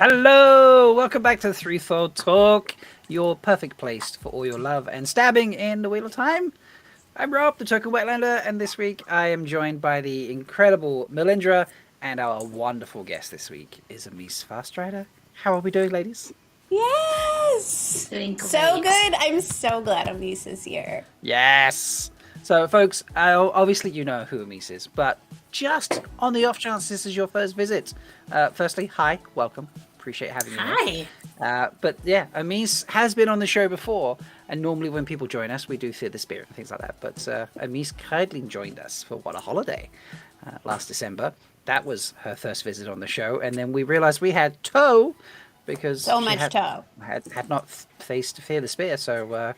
Hello! Welcome back to the Threefold Talk, your perfect place for all your love and stabbing in the Wheel of Time. I'm Rob, the Toh'Ken Wetlander, and this week I am joined by the incredible Melindhra, and our wonderful guest this week is Amys Farstrider. How are we doing, ladies? Yes! Doing So great. good. I'm so glad Amys is here. Yes! So, folks, obviously you know who Amys is, but just on the off chance this is your first visit, firstly, hi, welcome. Appreciate having you here. Hi. But yeah, Amys has been on the show before, and normally when people join us, we do Fear the Spirit and things like that. But Amys kindly joined us for What a Holiday last December. That was her first visit on the show, and then we realized we had Toe because So she much toe. had not faced Fear the Spear, so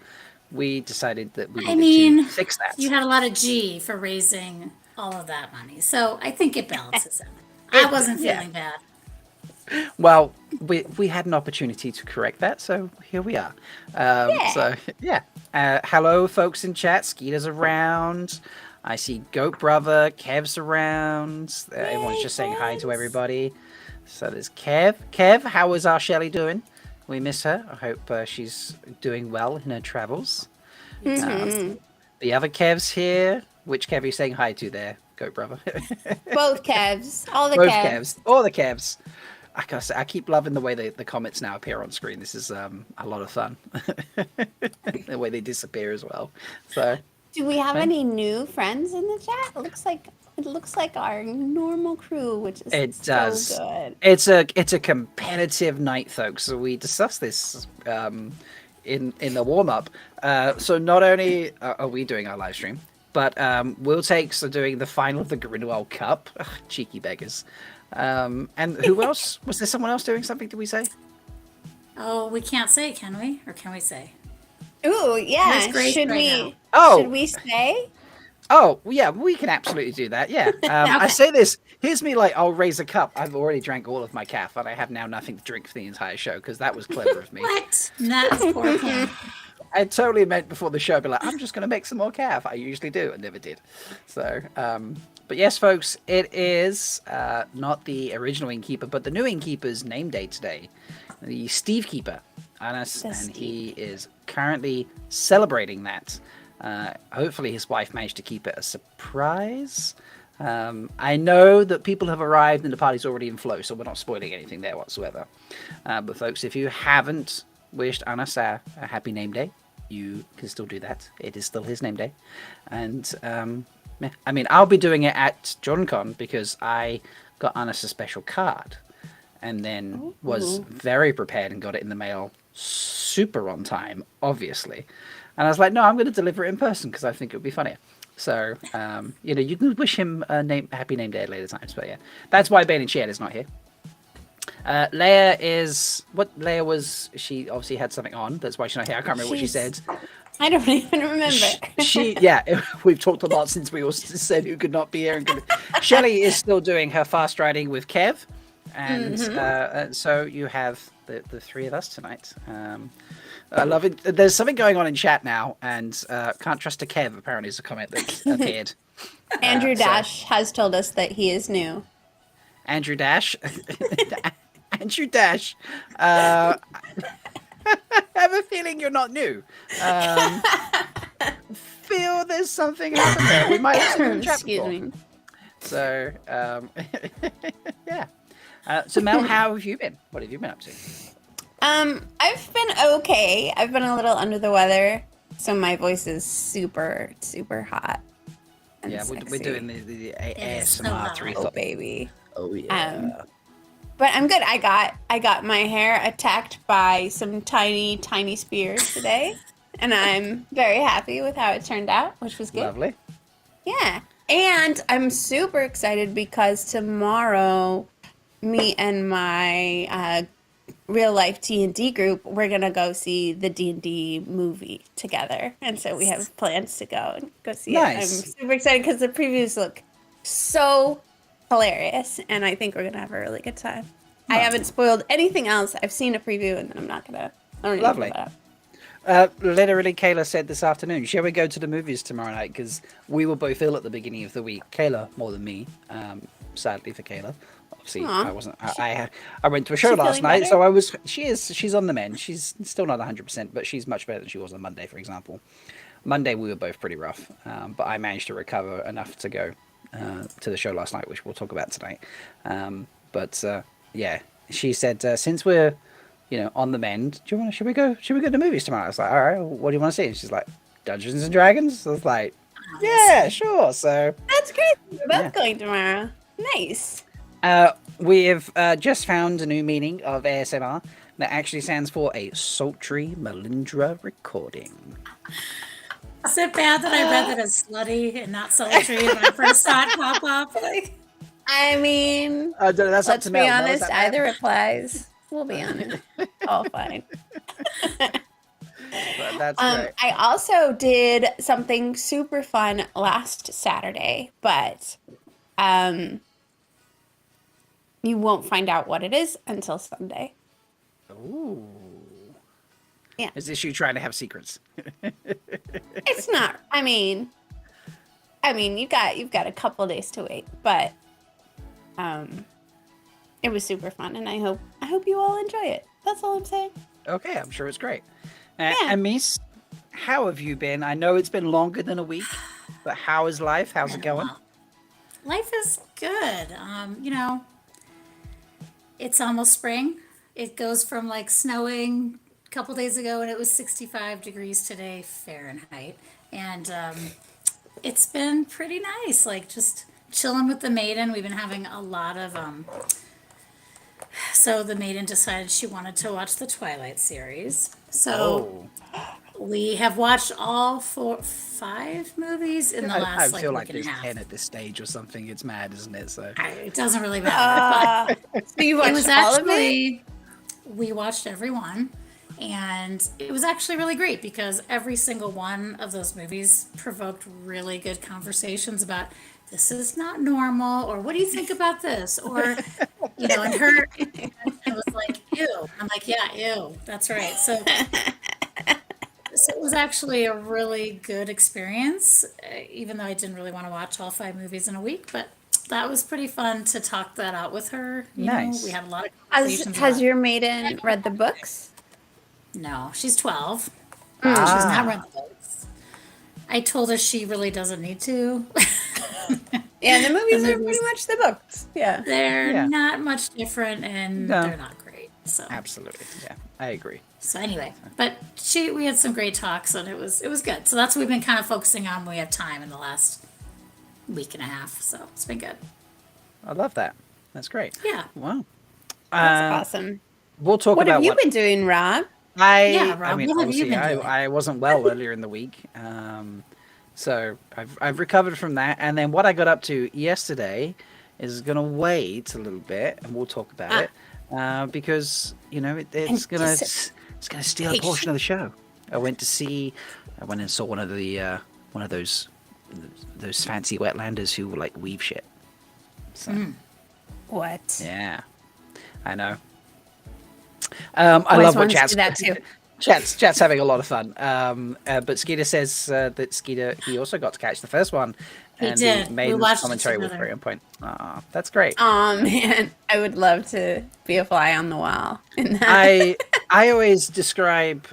we decided that we needed to fix that. You had a lot of G for raising all of that money, so I think it balances out. I wasn't feeling bad. Well, we had an opportunity to correct that, so here we are. So, yeah. Hello, folks in chat. Skeeter's around. I see Goat Brother. Kev's around. Everyone's just saying hi to everybody. So there's Kev. Kev, how is our Shelly doing? We miss her. I hope she's doing well in her travels. The other Kev's here. Which Kev are you saying hi to there, Goat Brother? Both Kevs. All the Both Kevs. All the Kevs. I gotta say, I keep loving the way the comments now appear on screen. This is a lot of fun. The way they disappear as well. So, Do we have any new friends in the chat? It looks like our normal crew, which is it does. so good. It's a competitive night, folks. So we discussed this in the warm up. So not only are we doing our live stream, but Will Takes are doing the final of the Grindelwald Cup. Ugh, cheeky beggars. And who else? Was there someone else doing something? Did we say? Oh, we can't say, can we? Or can we say? Ooh, yeah. That's great Should right we? now. Oh. Should we say? Oh, yeah, we can absolutely do that. Yeah. I say this. Here's me like, I'll raise a cup. I've already drank all of my calf, and I have now nothing to drink for the entire show because that was clever of me. What? That's poor plan. I totally meant before the show, be like, I'm just going to make some more calf. I usually do, and never did. So, but yes, folks, it is not the original innkeeper, but the new innkeeper's name day today. The Steve Keeper, Anas, and he is currently celebrating that. Hopefully his wife managed to keep it a surprise. I know that people have arrived and the party's already in flow, so we're not spoiling anything there whatsoever. But folks, if you haven't wished Anas a happy name day, you can still do that. It is still his name day. And I mean, I'll be doing it at JohnCon because I got Anas a special card and then was very prepared and got it in the mail super on time, obviously. And I was like, no, I'm going to deliver it in person because I think it would be funnier. So, you can wish him a happy name day at later times. But yeah, that's why Bain&Chiad is not here. Leigh-A is... Leigh-A was... She obviously had something on. That's why she's not here. I can't remember what she said. I don't even remember. We've talked a lot since we all said who could not be here. Shelly is still doing her fast riding with Kev. And so you have the three of us tonight. I love it. There's something going on in chat now, and can't trust a Kev, apparently, is a comment that appeared. Andrew Dash has told us that he is new. Andrew Dash. Andrew Dash. I have a feeling you're not new. Feel there's something happening there. We might have seen in chat before. Excuse me. So, yeah. So, Mel, how have you been? What have you been up to? I've been okay. I've been a little under the weather, so my voice is super, super hot. Yeah, we're doing the ASMR 3. Oh, baby. Oh, yeah. But I'm good. I got my hair attacked by some tiny, tiny spears today, and I'm very happy with how it turned out, which was good. Lovely. Yeah. And I'm super excited because tomorrow, me and my real life D&D group, we're gonna go see the D&D movie together, and so we have plans to go see it. I'm super excited because the previews look so hilarious, and I think we're gonna have a really good time. I haven't spoiled anything else. I've seen a preview, and then I'm not gonna. Lovely. Literally, Kayla said this afternoon, shall we go to the movies tomorrow night? Because we were both ill at the beginning of the week. Kayla more than me, sadly for Kayla. Obviously, Aw. I wasn't. I went to a show She last feeling night, better? so I was. She's on the mend. She's still not 100%, but she's much better than she was on Monday, for example. Monday we were both pretty rough, but I managed to recover enough to go to the show last night, which we'll talk about tonight. But yeah, she said since we're on the mend, should we go to the movies tomorrow? I was like, all right, what do you want to see? And she's like, Dungeons and Dragons. I was like, yeah, sure. So That's great. We're both Yeah. going tomorrow. Nice. we have just found a new meaning of ASMR that actually stands for a sultry Melindhra recording. Is it bad that I read that as slutty and not sultry when I first saw it pop up? Like, I mean, That's up let's to be Mel. Mel, is honest. that bad? Either applies. We'll be honest. All fine. But that's great. I also did something super fun last Saturday, but you won't find out what it is until Sunday. Ooh. Yeah. Is this you trying to have secrets? It's not. I mean, you've got a couple days to wait, but it was super fun, and I hope you all enjoy it. That's all I'm saying. Okay, I'm sure it's great. Yeah. Amys, how have you been? I know it's been longer than a week, but how is life? How's it going? life is good. It's almost spring. It goes from like snowing a couple days ago and it was 65 degrees today Fahrenheit. And it's been pretty nice. Like just chilling with the maiden. We've been having a lot of so the maiden decided she wanted to watch the Twilight series. So we have watched all 5 movies in the last I feel like week and there's a half. 10 at this stage or something. It's mad, isn't it? So It doesn't really matter. So you It was watched all of it? actually, we watched every one, and it was actually really great because every single one of those movies provoked really good conversations about this is not normal, or what do you think about this, or and her it was like ew. I'm like, yeah, ew, that's right. So it was actually a really good experience, even though I didn't really want to watch all 5 movies in a week, but that was pretty fun to talk that out with her. Nice. We had a lot of conversations. Has about- your maiden read the books? No, she's 12. She has not read the books. I told her she really doesn't need to. Yeah, the movies The are movies- pretty much the books. Yeah. They're Yeah. not much different, and No. they're not great. So absolutely, yeah, I agree. anyway, but we had some great talks, and it was good. So that's what we've been kind of focusing on when we have time in the last week and a half. So it's been good. I love that. That's great. Yeah. Wow. That's awesome. We'll talk What about have you been doing, Rob? Yeah, I Rob, mean, what have you obviously, been doing? I wasn't well earlier in the week, so I've recovered from that. And then what I got up to yesterday is going to wait a little bit, and we'll talk about it because it's gonna steal a portion of the show. I went and saw one of those fancy wetlanders who like weave shit. So What? yeah, I know. I Always love what wanted to do Chat's that too. Chat's having a lot of fun. But Skeeter says that Skeeter he also got to catch the first one, He and did. the We maiden's watched it commentary was together. very on point. Aw, that's great. Oh man, I would love to be a fly on the wall in that. I always describe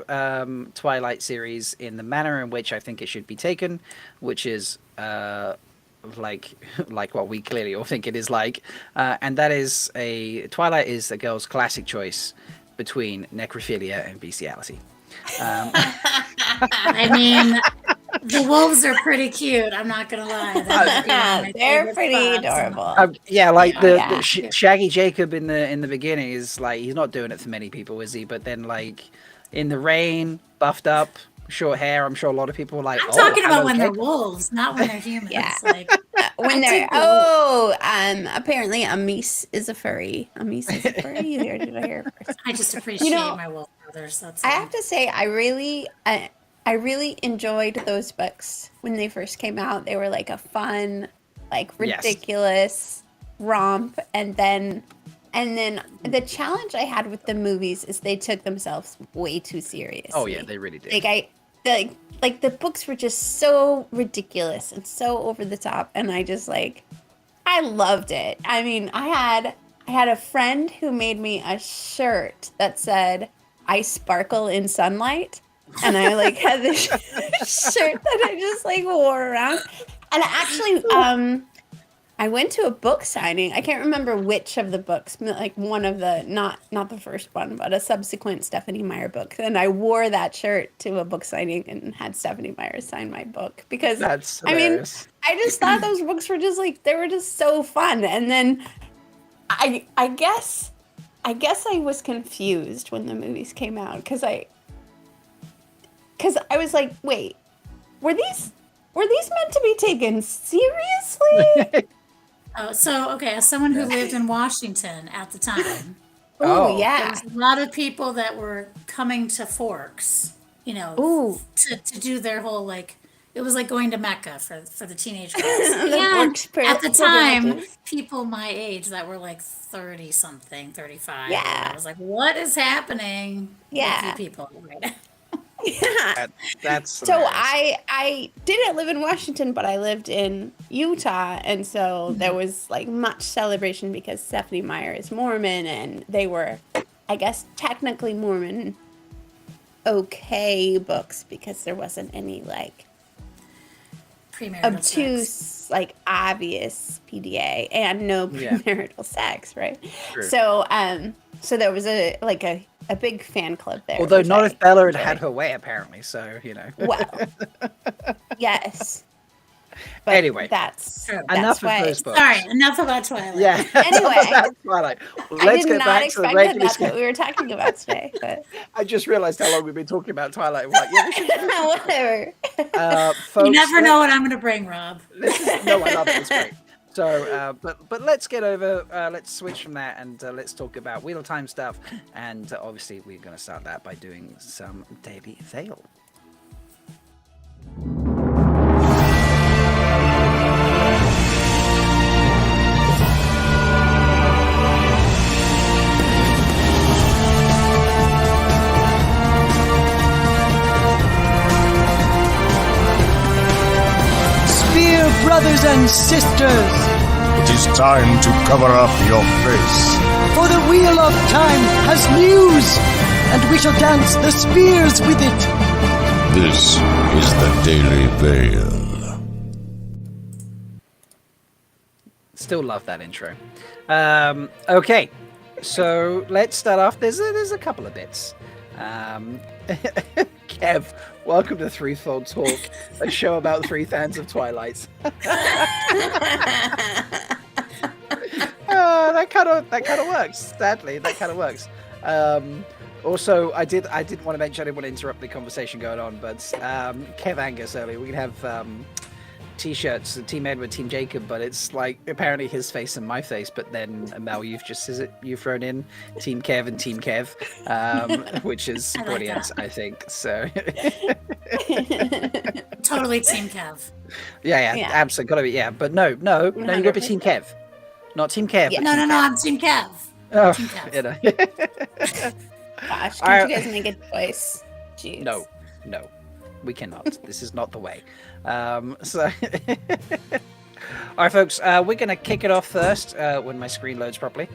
Twilight series in the manner in which I think it should be taken, which is like what we clearly all think it is like, and that is Twilight is a girl's classic choice between necrophilia and bestiality. I mean, the wolves are pretty cute. I'm not gonna lie. They're They're pretty adorable. Yeah, like Yeah. Shaggy Jacob in the beginning is like he's not doing it for many people, is he? But then like in the rain, buffed up, short hair. I'm sure a lot of people are like. I'm oh, talking about hello, when they're Jacob. wolves, not when they're humans. Yeah. Like, When I they're think apparently Amys is a furry. Amys is a furry. Or did I hear it first? I just appreciate my wolf brothers. That's I all. have to say, I really enjoyed those books when they first came out. They were like a fun, like Yes. ridiculous romp, and then the challenge I had with the movies is they took themselves way too seriously. Oh yeah, they really did. Like the books were just so ridiculous and so over the top, and I just I loved it. I mean, I had I had a friend who made me a shirt that said, "I sparkle in sunlight." And I like had this shirt that I just like wore around. And actually, I went to a book signing. I can't remember which of the books, like one of the, not the first one, but a subsequent Stephanie Meyer book. And I wore that shirt to a book signing and had Stephanie Meyer sign my book because That's I mean, hilarious. I just thought those books were just like, they were just so fun. And then I guess I was confused when the movies came out because I was like, wait, were these meant to be taken seriously? Oh, so okay, as someone who lived in Washington at the time, Oh, Oh. yeah. there was a lot of people that were coming to Forks, Ooh. to do their whole like it was like going to Mecca for the teenage girls. The And books per- at the time, pilgrimages. people my age that were like 30 something, 35. Yeah. I was like, what is happening Yeah. with you people right now? Yeah. That's So hilarious. I didn't live in Washington, but I lived in Utah, and so there was like much celebration because Stephanie Meyer is Mormon, and they were, I guess, technically Mormon okay books because there wasn't any like Premarital obtuse, like obvious PDA and no Yeah. premarital sex, right? True. So there was a big fan club there. Although which not I if Bella had enjoyed. had her way, apparently. So, Well, yes. But Anyway, that's True. enough why, of those books. Sorry, enough about Twilight. Yeah. Anyway. That's Twilight. I Let's did get not back to the expect that regular that's what schedule. we were talking about today, but I just realized how long we've been talking about Twilight. We're like, yeah, we should, whatever. folks, You never know what I'm going to bring, Rob. No, I love it. It's great. So, but let's get over. Let's switch from that and let's talk about Wheel of Time stuff. And obviously, we're going to start that by doing some Daily Veil. Dear brothers and sisters, It is time to cover up your face. for the Wheel of Time has news, and we shall dance the spears with it. This is the Daily Veil. Still love that intro. Okay, so let's start off. There's a couple of bits. Kev, welcome to Threefold Talk, a show about 3 fans of Twilight. That kind of works. Sadly, that kind of works. Also, I didn't want to mention. I didn't want to interrupt the conversation going on, but Kev Angus earlier. We can have T-shirts, Team Edward, Team Jacob, but it's like apparently his face and my face. But then Mel, you've thrown in Team Kev and Team Kev, which is like brilliant. that. I think so. Totally Team Kev. Yeah, Yeah. absolutely gotta be. Yeah, but no, you gotta be Team 100%. Kev, not Team Kev. Yeah. but No, Team no, Kev. I'm Team Kev. Oh, Team Kev. you know. Gosh, Alright. can't you guys make a choice? Jeez. No, we cannot. This is not the way. So, all right, folks, we're going to kick it off first when my screen loads properly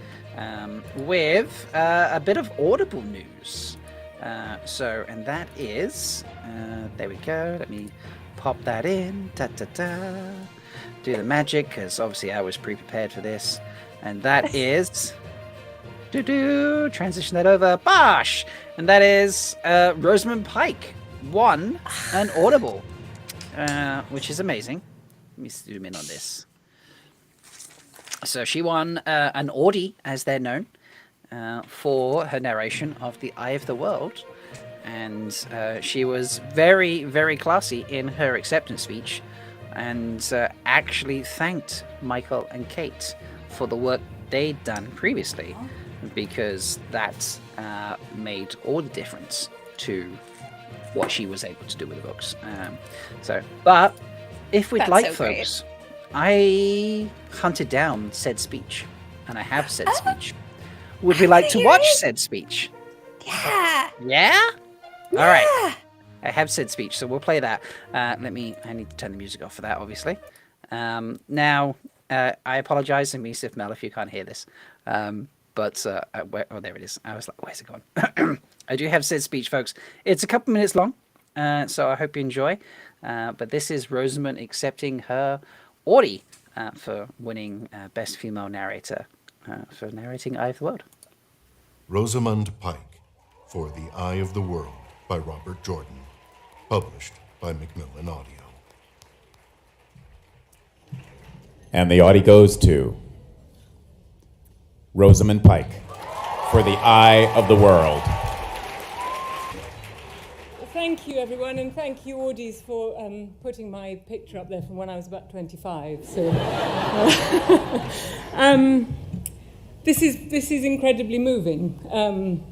with a bit of Audible news. And that is, there we go. Let me pop that in. Do the magic, because obviously I was pre-prepared for this. And that is... transition that over. Bosh! And that is Rosamund Pike won an Audible, which is amazing. Let me zoom in on this. So she won an Audie, as they're known, for her narration of The Eye of the World. And she was very, very classy in her acceptance speech and actually thanked Michael and Kate for the work they'd done previously, because that made all the difference to what she was able to do with the books. But if we'd That's like, so great. folks, I hunted down said speech, and I have said speech. Would we like to hear watch it. said speech? Yeah. Yeah? All right. Yeah. I have said speech, so we'll play that. I need to turn the music off for that, obviously. Now, I apologize, Amys if Mel, if you can't hear this. Oh, there it is. I was like, where's it gone? I do have said speech, folks. It's a couple minutes long, so I hope you enjoy. But this is Rosamund accepting her Audie for winning Best Female Narrator for narrating Eye of the World. Rosamund Pike for The Eye of the World by Robert Jordan. Published by Macmillan Audio. And the Audie goes to Rosamund Pike for The Eye of the World. Thank you, everyone, and thank you, Audies, for putting my picture up there from when I was about 25. So, this is incredibly moving.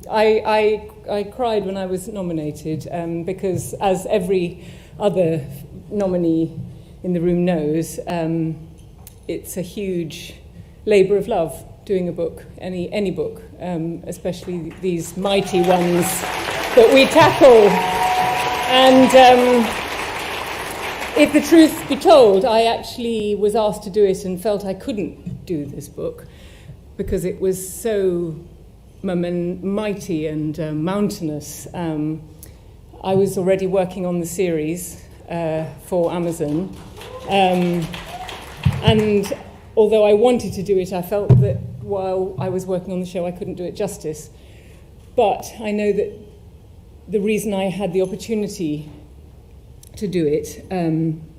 I cried when I was nominated because, as every other nominee in the room knows, it's a huge labour of love doing a book, any book, especially these mighty ones that we tackle. And if the truth be told, I actually was asked to do it and felt I couldn't do this book because it was so mighty and mountainous. I was already working on the series for Amazon, and although I wanted to do it, I felt that while I was working on the show, I couldn't do it justice. But I know that the reason I had the opportunity to do it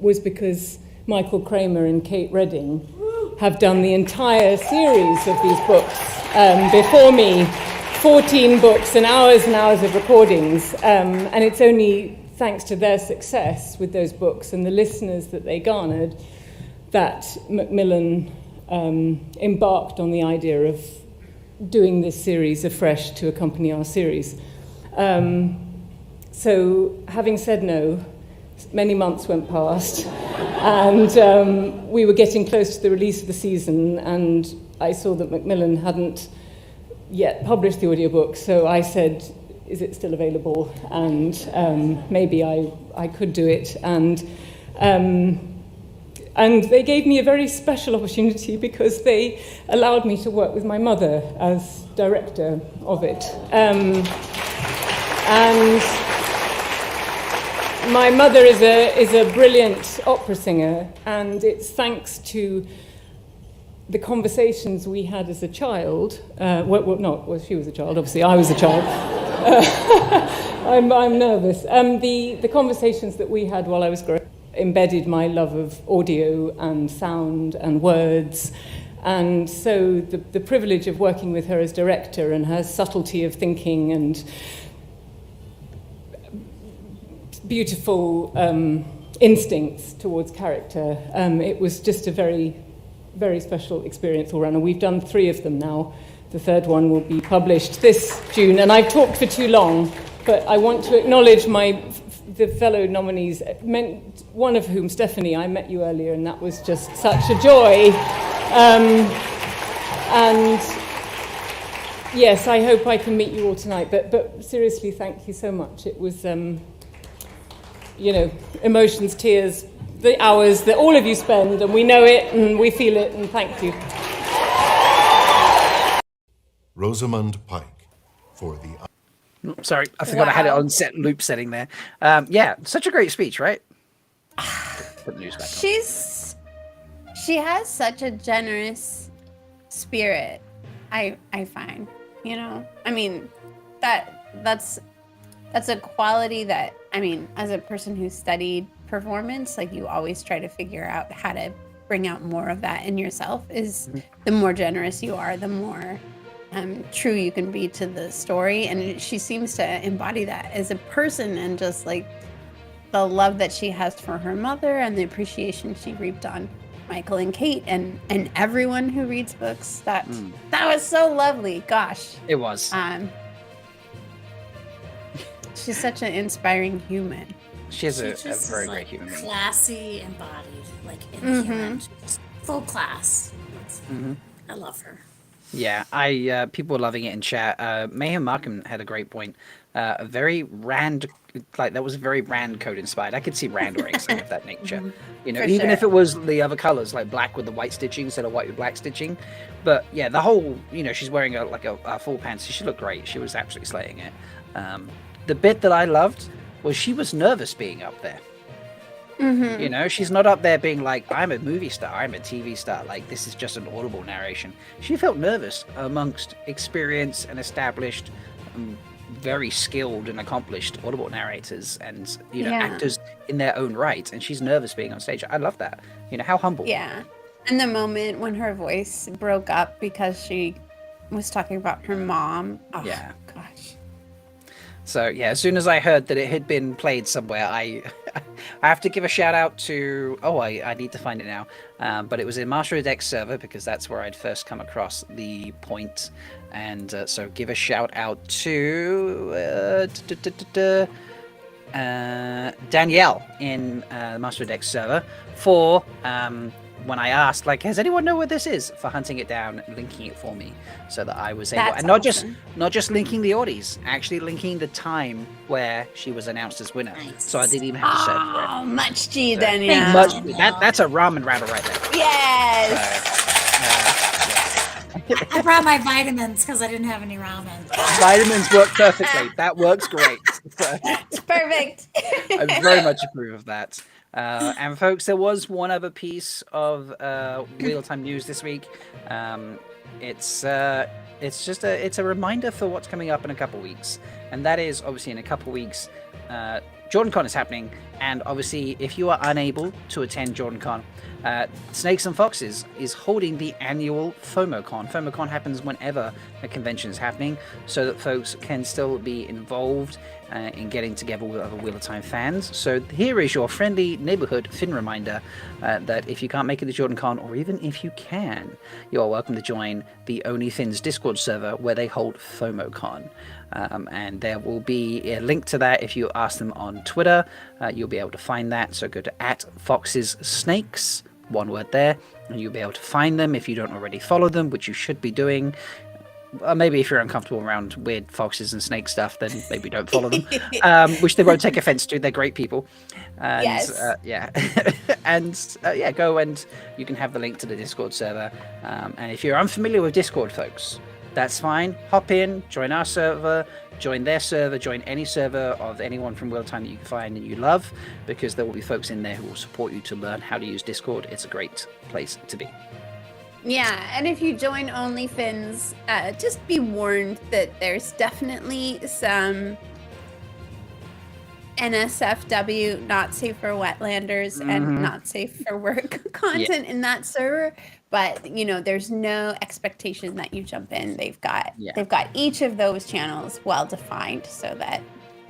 was because Michael Kramer and Kate Redding have done the entire series of these books before me, 14 books and hours of recordings, and it's only thanks to their success with those books and the listeners that they garnered that Macmillan embarked on the idea of doing this series afresh to accompany our series. So, having said no, many months went past, and we were getting close to the release of the season, and I saw that Macmillan hadn't yet published the audiobook, so I said, is it still available? And maybe I could do it. And they gave me a very special opportunity because they allowed me to work with my mother as director of it. And my mother is a brilliant opera singer, and it's thanks to the conversations we had as a child. She was a child, obviously, I was a child. I'm nervous. The conversations that we had while I was growing up embedded my love of audio and sound and words. And so the privilege of working with her as director and her subtlety of thinking and beautiful instincts towards character, it was just a very, very special experience all around. And we've done 3 of them now. The 3rd one will be published this June. And I've talked for too long, but I want to acknowledge the fellow nominees, one of whom, Stephanie, I met you earlier, and that was just such a joy. And yes, I hope I can meet you all tonight, but seriously, thank you so much. It was, emotions, tears, the hours that all of you spend, and we know it, and we feel it, and thank you. Rosamund Pike for the... Sorry, I forgot I had it on loop setting there. Yeah, such a great speech, right? Put the news back on. She has such a generous spirit, I find, I mean, that's a quality that, I mean, as a person who studied performance, like, you always try to figure out how to bring out more of that in yourself. The more generous you are, the more true you can be to the story, and she seems to embody that as a person, and just like the love that she has for her mother and the appreciation she reaped on Michael and Kate and everyone who reads books. That was so lovely. Gosh, it was. She's such an inspiring human. She's a very great human being. Classy, embodied, like inherent, full class. I love her. Yeah, I people were loving it in chat. Mayhem Markham had a great point. A very Rand, like that was very Rand code inspired. I could see Rand wearing something of that nature. You know, For even if sure. it was the other colors, like black with the white stitching instead of white with black stitching. But yeah, the whole, you know, she's wearing a full pants. She looked great. She was absolutely slaying it. The bit that I loved was she was nervous being up there. You know, she's not up there being like, I'm a movie star, I'm a TV star, like this is just an audible narration. She felt nervous amongst experienced and established, very skilled and accomplished audible narrators and, you know, Yeah. actors in their own right. And she's nervous being on stage. I love that. You know, how humble. Yeah. And the moment when her voice broke up because she was talking about her mom. Oh, Yeah. gosh. So yeah, as soon as I heard that it had been played somewhere, I I have to give a shout out to I need to find it now, but it was in Master of the Deck server because that's where I'd first come across the point, and so give a shout out to Danielle in the Master of the Deck server for when I asked, like, has anyone know what this is, for hunting it down and linking it for me so that I was able, That's and not awesome. just linking the Audis, actually linking the time where she was announced as winner. Nice. So I didn't even have to search for it. Oh, much G, So, Danielle. much, that's a ramen rattle right there. Yes. I brought my vitamins because I didn't have any ramen. Vitamins work perfectly. That works great. So, It's perfect. I very much approve of that. And folks, there was one other piece of Wheel of Time news this week. It's just a reminder for what's coming up in a couple weeks, and that is obviously in a couple weeks. JordanCon is happening, and obviously, if you are unable to attend JordanCon, Snakes and Foxes is holding the annual FOMOCon. FOMOCon happens whenever a convention is happening, so that folks can still be involved in getting together with other Wheel of Time fans. So here is your friendly neighborhood Finn reminder that if you can't make it to JordanCon, or even if you can, you are welcome to join the Only Fins Discord server where they hold FOMOCon. And there will be a link to that if you ask them on Twitter. You'll be able to find that. So go to @FoxesSnakes, one word there, and you'll be able to find them if you don't already follow them, which you should be doing. Maybe if you're uncomfortable around weird foxes and snake stuff, then maybe don't follow them, which they won't take offense to. They're great people. And, Yes. yeah. And yeah, go and you can have the link to the Discord server. And if you're unfamiliar with Discord, folks, that's fine. Hop in, join our server, join their server, join any server of anyone from Wheel of Time that you can find and you love, because there will be folks in there who will support you to learn how to use Discord. It's a great place to be. Yeah, and if you join OnlyFins, just be warned that there's definitely some NSFW, not safe for wetlanders, and not safe for work content in that server. But you know, there's no expectation that you jump in. They've got each of those channels well defined so that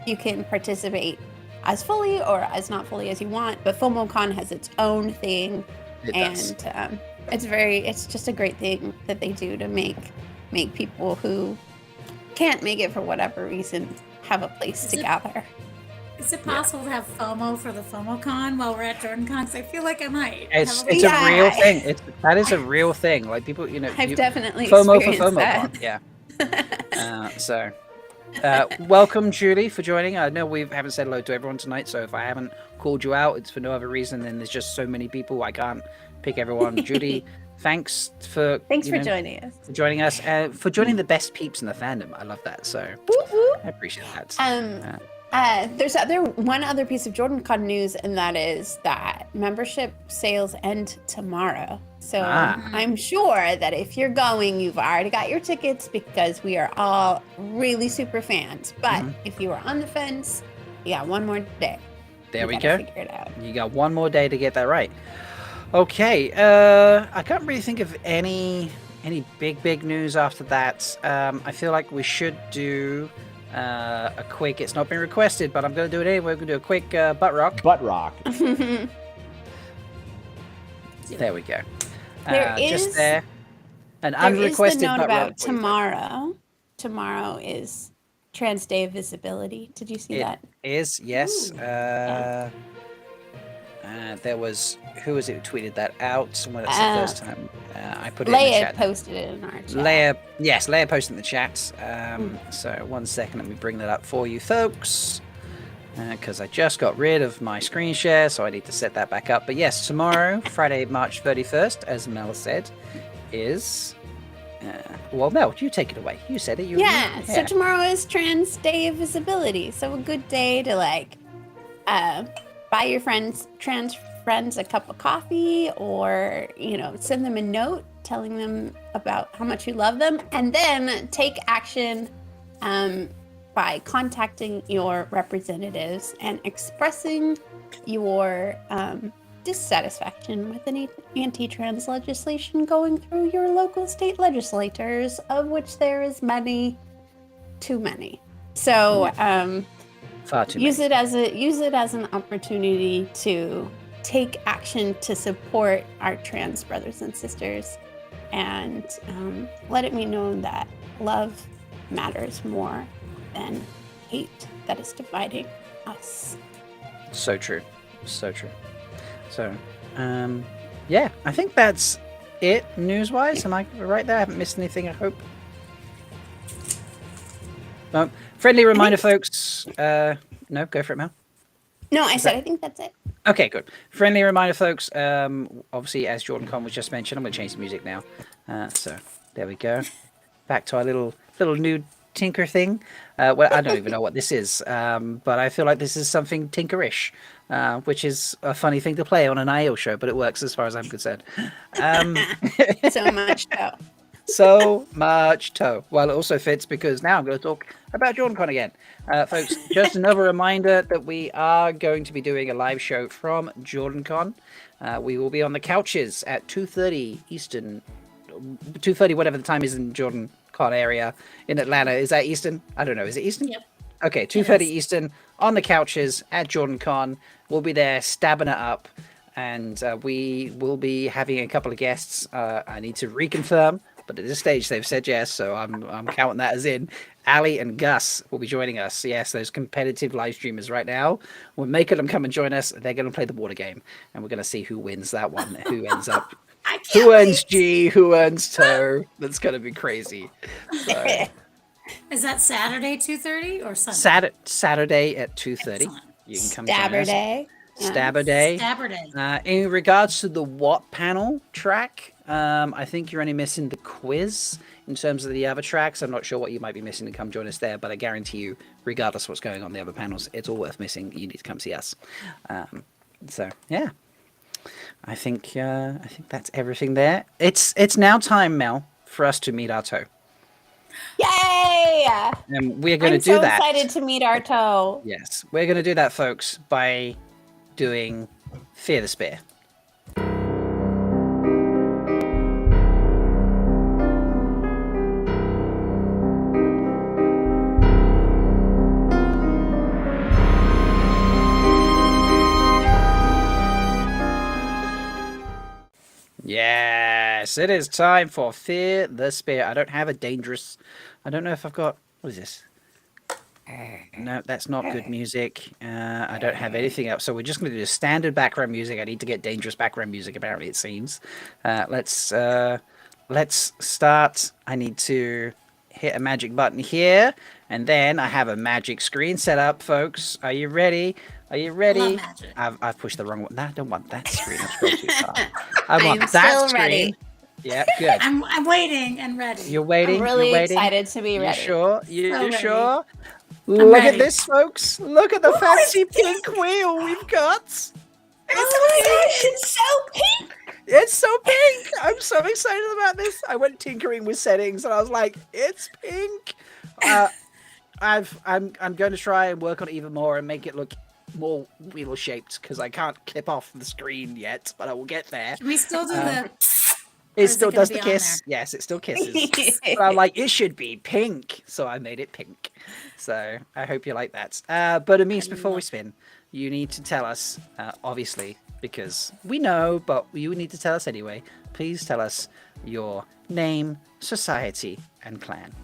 you can participate as fully or as not fully as you want. But FOMOCon has its own thing, It does. and it's just a great thing that they do to make people who can't make it for whatever reason have a place to gather. Is it possible to have FOMO for the FOMOCon while we're at JordanCon? Because I feel like I might. It's have a- a real thing. That is a real thing. Like people, you know, I've definitely FOMO for experienced FOMOCon. that. Yeah. So, welcome, Julie, for joining. I know we haven't said hello to everyone tonight, so if I haven't called you out, it's for no other reason than there's just so many people. I can't pick everyone. Julie, thanks for joining us. for joining us, for joining the best peeps in the fandom. I love that. So I appreciate that. There's one other piece of JordanCon news, and that is that membership sales end tomorrow. So I'm sure that if you're going, you've already got your tickets because we are all really super fans. But if you are on the fence, you got one more day. There we gotta go. Figure it out. You got one more day to get that right. Okay. I can't really think of any big news after that. I feel like we should do a quick. It's not been requested, but I'm going to do it anyway. We're going to do a quick butt rock. Butt rock. There we go. There just is- there. An There is the unrequested note butt rock. about tomorrow. Tomorrow is Trans Day of Visibility. Did you see It that? is, yes. There was, who was it who tweeted that out? When it's the first time I put it in the Leigh-A chat. posted it in our chat. Leigh-A posted in the chat. So 1 second, let me bring that up for you folks. Because I just got rid of my screen share, so I need to set that back up. But yes, tomorrow, Friday, March 31st, as Mel said, is... well, Mel, you take it away. You said it. So tomorrow is Trans Day of Visibility. So a good day to, like, buy your trans friends a cup of coffee, or, you know, send them a note telling them about how much you love them, and then take action by contacting your representatives and expressing your dissatisfaction with any anti-trans legislation going through your local state legislators, of which there is too many. So Far too use many. it as an opportunity to take action to support our trans brothers and sisters, and let it be known that love matters more than hate that is dividing us. So true. So true. So, yeah, I think that's it news-wise. Am I right there? I haven't missed anything, I hope. Friendly reminder, folks. No, go for it, Mel. No, I think that's it. Okay, good. Friendly reminder, folks. Obviously, as Jordan was just mentioned, I'm going to change the music now. So, there we go. Back to our little new tinker thing. Well, I don't even know what this is, but I feel like this is something tinkerish, which is a funny thing to play on an IO show, but it works as far as I'm concerned. So much so. So much toe. Well, it also fits because now I'm going to talk about JordanCon again. Folks, just another reminder that we are going to be doing a live show from JordanCon. We will be on the couches at 2:30 Eastern, 2:30 whatever the time is in JordanCon area in Atlanta. Is that Eastern? I don't know. Is it Eastern? Yep. Okay, 2:30 Eastern on the couches at JordanCon. We'll be there stabbing it up. And we will be having a couple of guests. I need to reconfirm, but at this stage they've said yes, so I'm counting that as in. Ali and Gus will be joining us. Yes, those competitive live streamers right now. We're making them come and join us. They're going to play the water game, and we're going to see who wins that one. Who ends up? Who earns G? Who earns toe? That's going to be crazy. So, Is that Saturday 2:30 or Sunday? Saturday at 2:30. Excellent. You can come Stabber join us. Day. Stabber Day. Stabber Day. In regards to the What panel track, I think you're only missing the quiz in terms of the other tracks. I'm not sure what you might be missing to come join us there, but I guarantee you, regardless of what's going on the other panels, it's all worth missing. You need to come see us. So yeah, I think that's everything there. It's now time, Mel, for us to meet our toe. Yay! And we're going to do that. I'm so excited to meet our toe. Yes, we're going to do that, folks, by doing Fear the Spear. Yes, it is time for Fear the Spear. I don't have a dangerous... I don't know if I've got... What is this? No, that's not good music. I don't have anything else. So we're just going to do standard background music. I need to get dangerous background music, apparently, it seems. Let's start. I need to hit a magic button here. And then I have a magic screen set up, folks. Are you ready? Are you ready? Love magic. I've pushed the wrong one. No, I don't want that screen. I've scrolled too far. I want that still screen. ready. Yeah, good. I'm waiting and ready. You're waiting. I'm really You're waiting. excited to be ready. You sure? You ready. sure? Look ready. at this, folks. Look at the fancy pink wheel we've got. Oh my gosh, it's so pink! It's so pink. I'm so excited about this. I went tinkering with settings and I was like, it's pink. I'm going to try and work on it even more and make it look more wheel shaped because I can't clip off the screen yet, but I will get there. Can we still do the... It still gonna does be the on kiss. Yes, it still kisses. But I'm like, it should be pink. So I made it pink. So I hope you like that. But Amys, before we spin, you need to tell us, obviously, because we know, but you need to tell us anyway. Please tell us your name, society, and clan.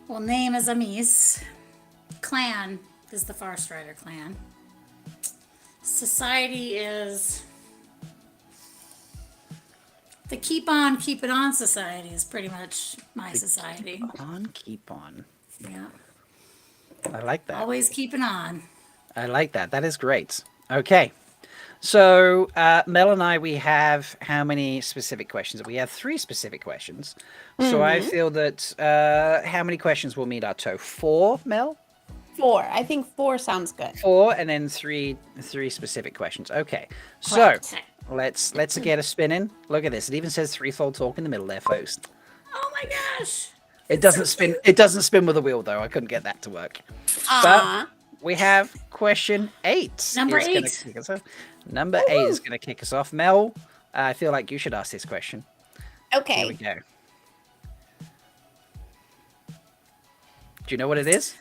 Well, name is Amys. Clan is the Farstrider clan. society is the keep on keeping on society is pretty much my society. Keep on. Yeah. I like that. Always keeping on. I like that. That is great. Okay. So, Mel and I, we have how many specific questions? We have 3 specific questions. So I feel that how many questions will meet our toe? 4, Mel? 4. I think 4 sounds good. 4 and then three specific questions. Okay. So Correct. let's get a spin in. Look at this. It even says threefold talk in the middle there, folks. Oh my gosh. It doesn't spin. It doesn't spin with a wheel though. I couldn't get that to work. But we have question 8. Number is gonna 8. kick us off. Number 8 is going to kick us off. Mel, I feel like you should ask this question. Okay. Here we go. Do you know what it is?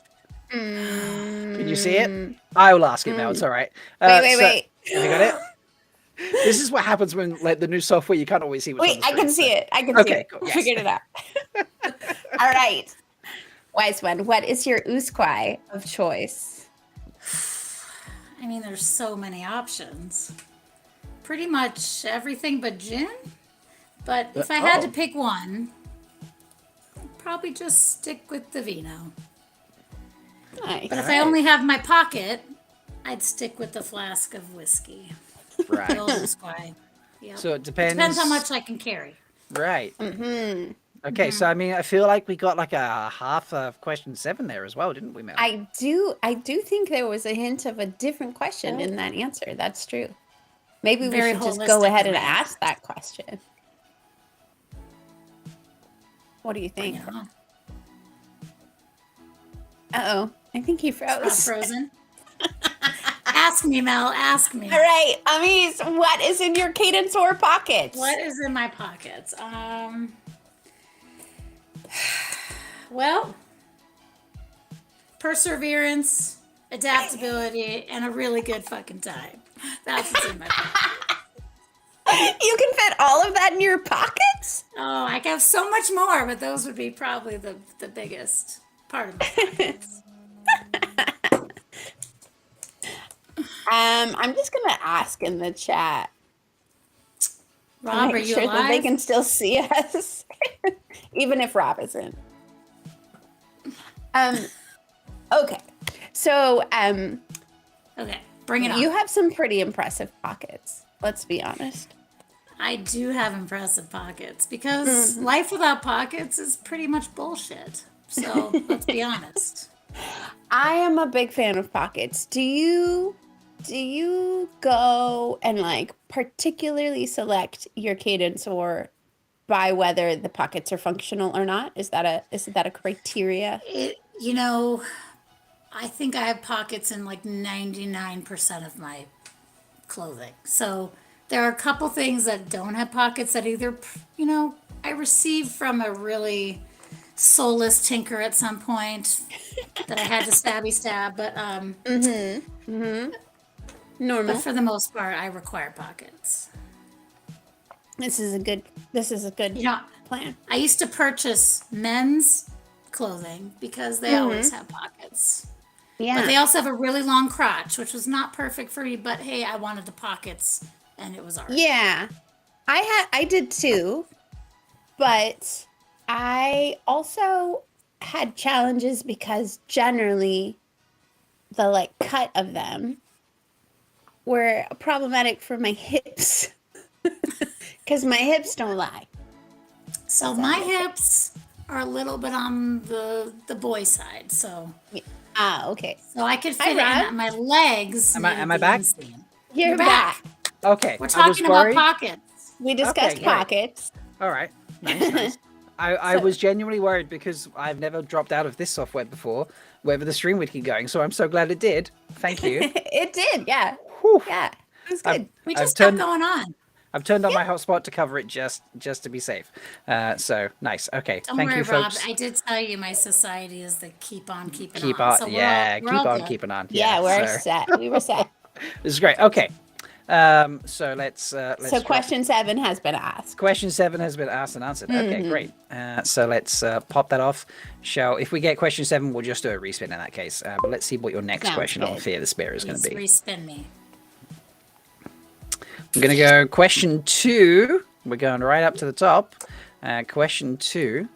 Can you see it? I will ask it now. It's all right. Wait. Have you got it? This is what happens when, like, the new software, you can't always see what's on Wait, the I can screen, see so- it. I can see Okay, it. cool, I yes. figured it out. All right. Wise one, what is your usquai of choice? I mean, there's so many options. Pretty much everything but gin. But if I had to pick one, I'd probably just stick with the vino. Nice. But if I only have my pocket, I'd stick with the flask of whiskey. The Right. old Usquai. Yep. So it depends. Depends how much I can carry. Right. Okay, so I mean, I feel like we got like a half of question 7 there as well, didn't we, Mel? I do think there was a hint of a different question in that answer. That's true. Maybe we Very should just holistic go ahead and in that. ask that question. What do you think? Yeah. Uh-oh. I think he Not froze. frozen. Ask me, Mel. Ask me. All right, Amys, what is in your cadence or pockets? What is in my pockets? Well, perseverance, adaptability, and a really good fucking time. That's what's in my pocket. You can fit all of that in your pockets? Oh, I have so much more, but those would be probably the biggest part of my pockets. I'm just gonna ask in the chat. Rob, are Make you sure that they alive? can still see us, even if Rob isn't. Okay. So, Okay, bring it on. you have some pretty impressive pockets. Let's be honest. I do have impressive pockets because life without pockets is pretty much bullshit. So let's be honest. I am a big fan of pockets. Do you go and like particularly select your cadence or by whether the pockets are functional or not? Is that a criteria? I think I have pockets in like 99% of my clothing. So there are a couple things that don't have pockets that either, I received from a really soulless tinker at some point that I had to stab, but Normal. but for the most part, I require pockets. This is a good plan. I used to purchase men's clothing because they always have pockets. Yeah. But they also have a really long crotch, which was not perfect for me, but hey, I wanted the pockets and it was art. Yeah. I did too. But I also had challenges because generally the like cut of them were problematic for my hips. Because my hips don't lie. So my hips are a little bit on the boy side, so Okay. I could Hi, fit Rob. in my legs. Am I needed the back? inseam. You're back. Okay. We're I was talking about worried. pockets. We discussed Okay, great. pockets. All right. Nice. I was genuinely worried because I've never dropped out of this software before, wherever the stream would keep going. So I'm so glad it did. Thank you. It did, yeah. Whew. Yeah. It was good. We I've just kept turned- going on. I've turned on my hotspot to cover it just to be safe. So nice. Okay. Don't Thank worry, you, folks. Rob. I did tell you my society is the keep on keeping Keep on. on. So Yeah. we're Keep all on good. keeping on. Yeah, we're so- set. We were set. This is great. Okay. So let's So drop- question 7 has been asked. Question 7 has been asked and answered. Okay, great. So let's pop that off. If we get question 7, we'll just do a respin in that case. But let's see what your next Sounds question on good. Fear the Spear is going Please to be. respin me. I'm going to go question 2. We're going right up to the top. Question 2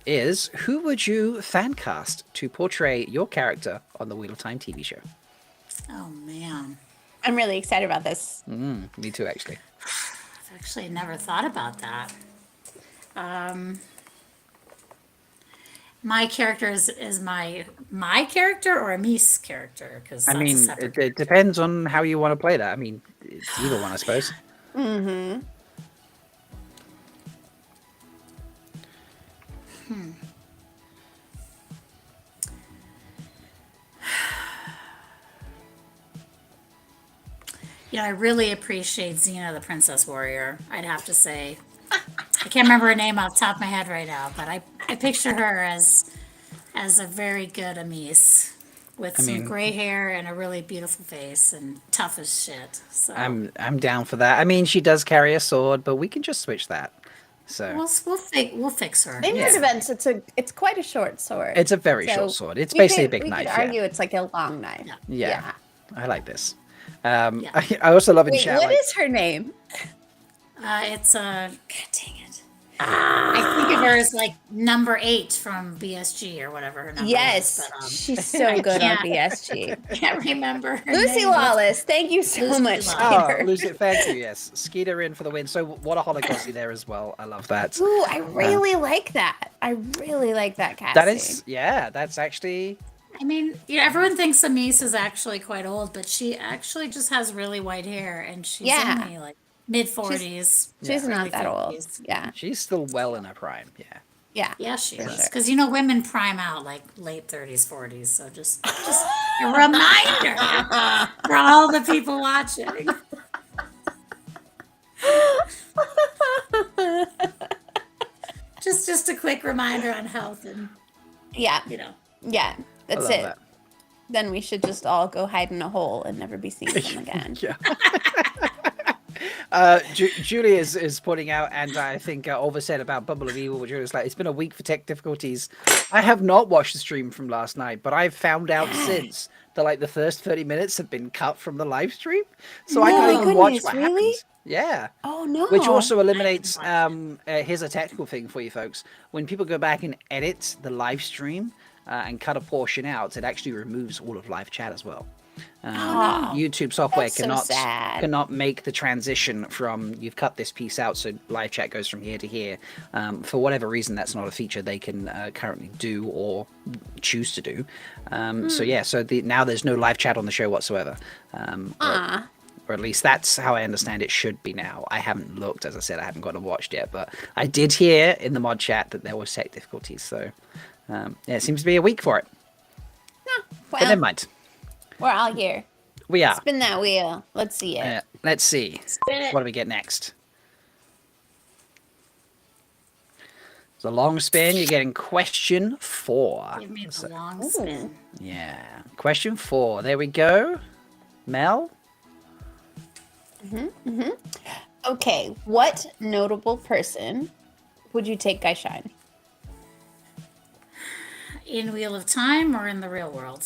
is, who would you fan cast to portray your character on the Wheel of Time TV show? Oh, man. I'm really excited about this. Me too, actually. I've actually never thought about that. My character is my character or Amys' character? Because I mean, it depends on how you want to play that. I mean, it's either one, I suppose. I really appreciate Xena, the Princess Warrior. I'd have to say, I can't remember her name off the top of my head right now, but I picture her as a very good Amys with some gray hair and a really beautiful face and tough as shit. So I'm down for that. I mean, she does carry a sword, but we can just switch that. So we'll fix her. In her defense, it's quite a short sword. it's a very short sword. It's basically a big knife. We could argue it's like a long knife. Yeah. I like this. I also love in Wait, chat. what is her name? It's God dang it. I think of her as like number 8 from BSG or whatever her number Yes, is. But, she's so good on can't- BSG. can't remember her Lucy name. Lawless, thank you so Lucy much, Lawless. Skeeter. Lucy, thank you. Yes, Skeeter in for the win. So what a Holocausty there as well. I love that. Ooh, I really like that. I really like that casting. That is, that's actually. I mean, everyone thinks Amys is actually quite old, but she actually just has really white hair, and she's only like mid-40s. She's not that old. 50s. Yeah. She's still well in her prime. Yeah. Yeah, she is. sure. Because women prime out like late 30s, 40s. So just a reminder for all the people watching. just a quick reminder on health and Yeah. Yeah. That's love it. that. Then we should just all go hide in a hole and never be seen again. Yeah. Julie is pointing out, and I think Olva said about Bubble of Evil, which was like, it's been a week for tech difficulties. I have not watched the stream from last night, but I've found out since that like the first 30 minutes have been cut from the live stream, so I can't even watch what happens. Yeah. Oh no. Which also eliminates here's a technical thing for you folks. When people go back and edit the live stream and cut a portion out, it actually removes all of live chat as well. YouTube software That's so sad. cannot make the transition from you've cut this piece out, so live chat goes from here to here. For whatever reason, that's not a feature they can currently do or choose to do. So now there's no live chat on the show whatsoever. Or at least that's how I understand it should be now. I haven't looked, as I said, I haven't gone and watched yet, but I did hear in the mod chat that there was tech difficulties. So it seems to be a week for it. But never mind. We're all here. We are. Spin that wheel. Let's see it. Let's see. What do we get next? It's a long spin. You're getting question 4. Give me the long spin. Yeah. Question 4. There we go. Mel? Okay, what notable person would you take Guy Shine? In Wheel of Time or in the real world?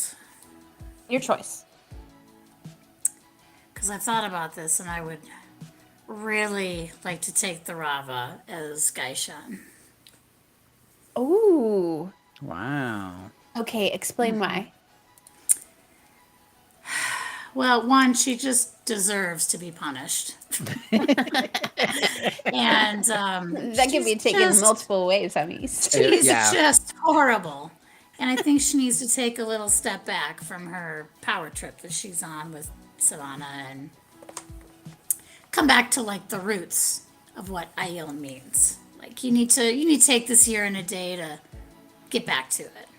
Your choice. Because I've thought about this, and I would really like to take the Rava as Gaishan. Ooh. Wow. Okay, explain why. Well, one, she just deserves to be punished. And That can be taken multiple ways, Amys. she's just horrible. And I think she needs to take a little step back from her power trip that she's on with Savannah and come back to like the roots of what Aiel means. Like you need to take this year and a day to get back to it.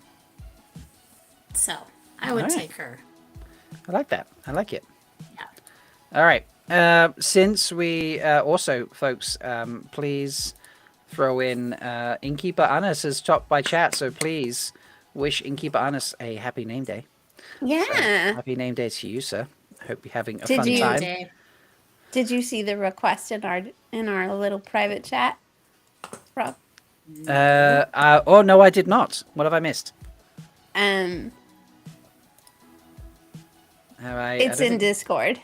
So I would take her. I like that. I like it. Yeah. All right. Since we also, folks, please throw in Innkeeper Annis as top by chat. So please wish Innkeeper Annis a happy name day. Yeah. So, happy name day to you, sir. Hope you're having a fun time. Did you see the request in our little private chat, Rob? Oh no, I did not. What have I missed? It's in Discord.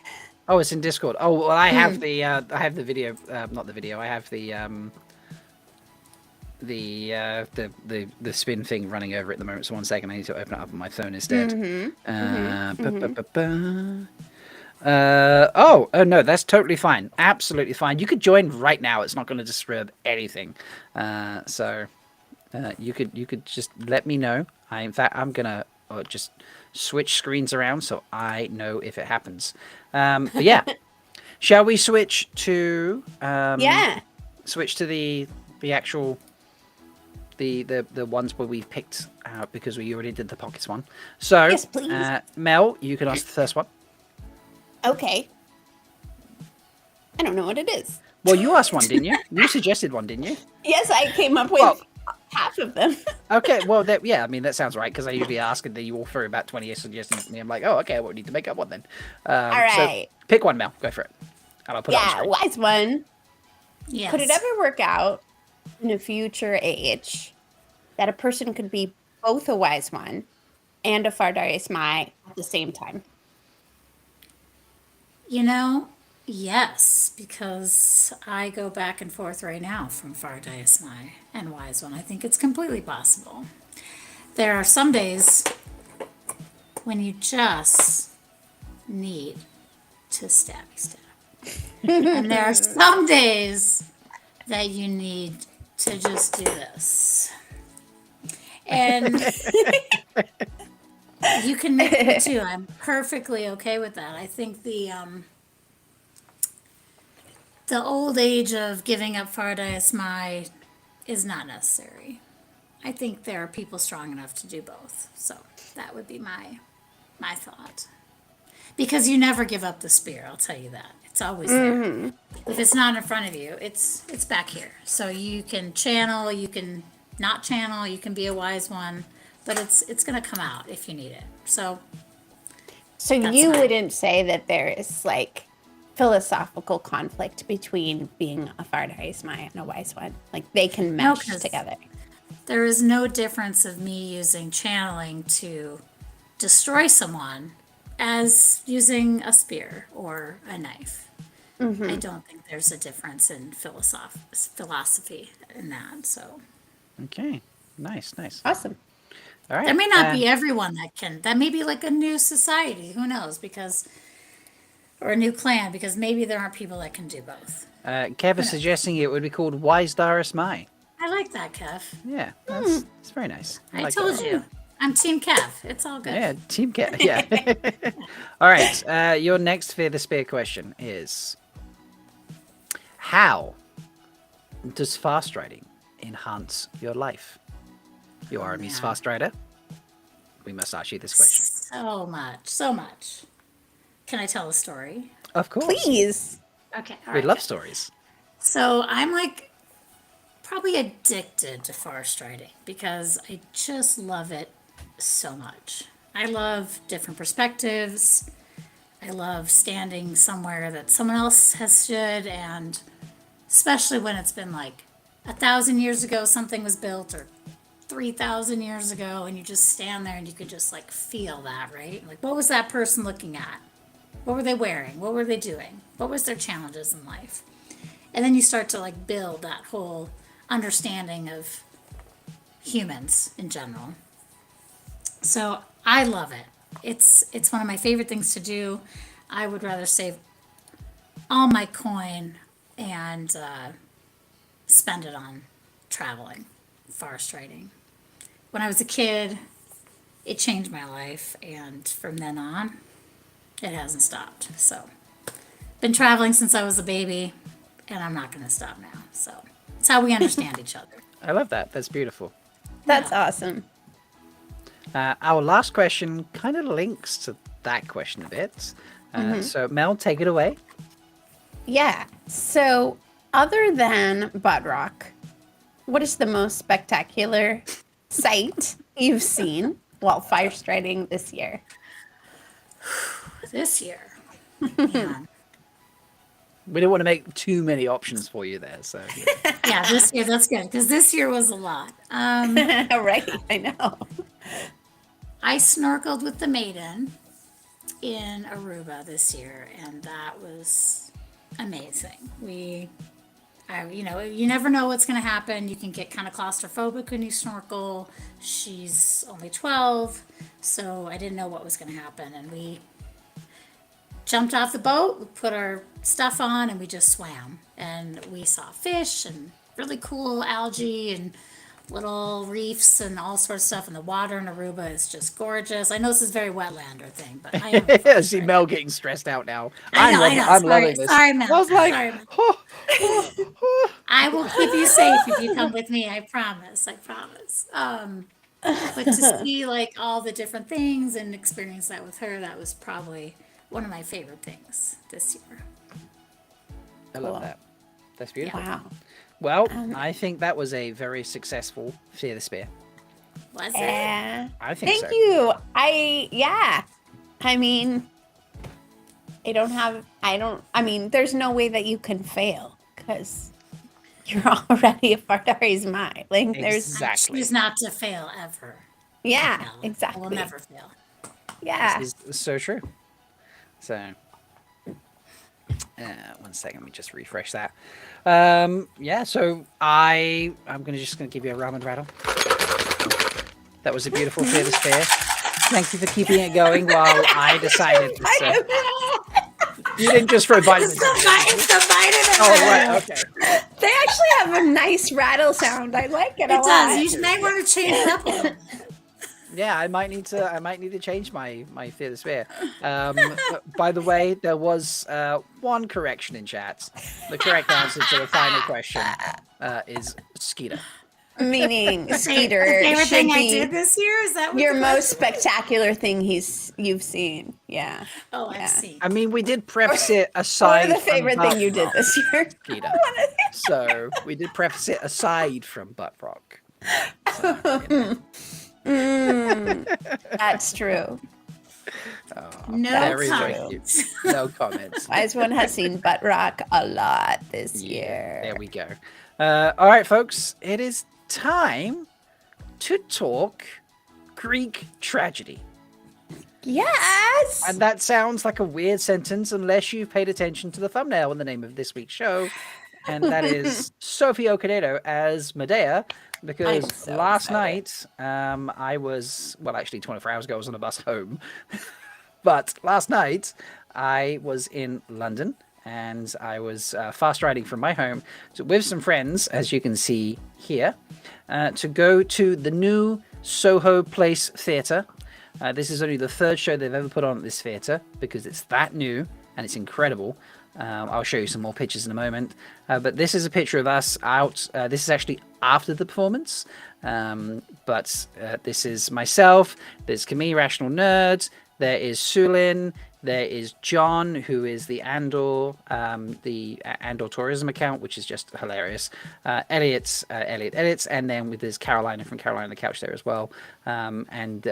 Oh, it's in Discord. Oh, well, I have the video, not the video. I have the spin thing running over at the moment. So 1 second, I need to open it up on my phone instead. Oh no, that's totally fine. Absolutely fine. You could join right now. It's not going to disturb anything. So you could just let me know. In fact, I'm gonna just switch screens around so I know if it happens. But yeah, shall we switch to switch to the actual the ones where we've picked out because we already did the pockets one. So yes, please. Mel, you can ask the first one. Okay. I don't know what it is. Well, you asked one, didn't you? You suggested one, didn't you? Yes, I came up with half of them. Okay, well, yeah, I mean, that sounds right, because I usually ask, and then you all throw about 20 suggestions to me. I'm like, oh, okay, well, we need to make up one then. All right. So pick one, Mel. Go for it. And I'll put it on screen. Wise one. Yes. Could it ever work out in a future age that a person could be both a wise one and a Farstrider Mai at the same time? You know, yes, because I go back and forth right now from Farstrider Mai and Wise One. I think it's completely possible. There are some days when you just need to stabby stab. And there are some days that you need to just do this. And you can make it too. I'm perfectly okay with that. I think the old age of giving up Farstrider Mai is not necessary. I think there are people strong enough to do both. So that would be my thought. Because you never give up the spear, I'll tell you that. It's always there. If it's not in front of you, it's back here. So you can channel, you can not channel, you can be a wise one, but it's going to come out if you need it. So you wouldn't say that there is like philosophical conflict between being a Farstrider Mai and a wise one. Like they can mesh together. There is no difference of me using channeling to destroy someone as using a spear or a knife. I don't think there's a difference in philosophy in that. So okay, nice. Awesome. All right. There may not be everyone that can. That may be like a new society. Who knows? Or a new clan, because maybe there aren't people that can do both. Kev is suggesting it would be called Farstrider Mai. I like that, Kev. Yeah, it's very nice. I like told that. you. I'm Team Kev. It's all good. Yeah, Team Kev. Yeah. All right. Your next Fear the Spear question is: how does fast riding enhance your life? You are Amys Farstrider. We must ask you this question. So much. Can I tell a story? Of course. Please. Okay. All We right. love stories. So I'm like probably addicted to fast riding because I just love it so much. I love different perspectives. I love standing somewhere that someone else has stood, and especially when it's been like 1,000 years ago something was built, or 3,000 years ago, and you just stand there and you could just like feel that, right? Like, what was that person looking at? What were they wearing? What were they doing? What was their challenges in life? And then you start to like build that whole understanding of humans in general. So I love it. It's one of my favorite things to do. I would rather save all my coin and spend it on traveling, fast riding. When I was a kid, it changed my life, and from then on, it hasn't stopped. So, been traveling since I was a baby, and I'm not going to stop now. So, it's how we understand each other. I love that. That's beautiful. That's awesome. Our last question kind of links to that question a bit. So, Mel, take it away. Yeah. So, other than Budrock, what is the most spectacular sight you've seen while fire striding this year? This year, man. We didn't want to make too many options for you there, so Yeah, this year, that's good, because this year was a lot. Right, I know. I snorkeled with the Maiden in Aruba this year, and that was amazing. You never know what's going to happen. You can get kind of claustrophobic when you snorkel. She's only 12, so I didn't know what was going to happen. And we jumped off the boat, we put our stuff on, and we just swam. And we saw fish and really cool algae and little reefs and all sorts of stuff. And the water in Aruba is just gorgeous. I know this is a very Wetlander thing, but I am. I see Mel getting stressed out now. I know. I'm loving this. Sorry, Mel. I was like, Sorry, Mel. I will keep you safe if you come with me. I promise. But to see like all the different things and experience that with her, that was probably one of my favorite things this year. I love that. That's beautiful. Wow. Well, I think that was a very successful Fear the Spear. Was it? Yeah. I think so. Thank you. I mean, there's no way that you can fail because you're already a part of his mind. Like, there's, Exactly. Choose not to fail ever. yeah, Mel. exactly. I will never fail. Yeah. This is so true. So, 1 second, let me just refresh that. So I'm just gonna give you a ramen rattle. That was a beautiful Fear the Spear. Thank you for keeping it going while I decided to You didn't just throw vitamins. It's the vitamin. Oh, right, okay. They actually have a nice rattle sound. I like it a lot. It does. You may want to change it up a little bit. Yeah, I might need to change my Fear the Spear. By the way, there was one correction in chat. The correct answer to the final question is Skeeter. Meaning Skeeter Favorite should thing I be did this year is that what your the- most spectacular thing you've seen. Yeah. Oh, Yeah. I've seen. I mean, we did preface it aside. Or the from favorite thing you did Butt this year. Rock, Skeeter. So we did preface it aside from Butt Rock. So, That's true. No very, very comments. cute. No comments. Wise one has seen butt rock a lot this year. There we go. All right, folks. It is time to talk Greek tragedy. Yes. And that sounds like a weird sentence unless you've paid attention to the thumbnail and the name of this week's show. And that is Sophie Okonedo as Medea. Because I'm so last excited. night, I was, well, actually 24 hours ago, I was on a bus home. But last night, I was in London and I was fast riding from my home with some friends, as you can see here, to go to the new Soho Place Theatre. This is only the third show they've ever put on at this theatre because it's that new and it's incredible. I'll show you some more pictures in a moment. But this is a picture of us out. This is actually after the performance. But this is myself. There's Camille, Rational Nerd. There is Sulin. There is John, who is the Andor tourism account, which is just hilarious. Elliot, and then with this Carolina from Carolina on the Couch there as well. And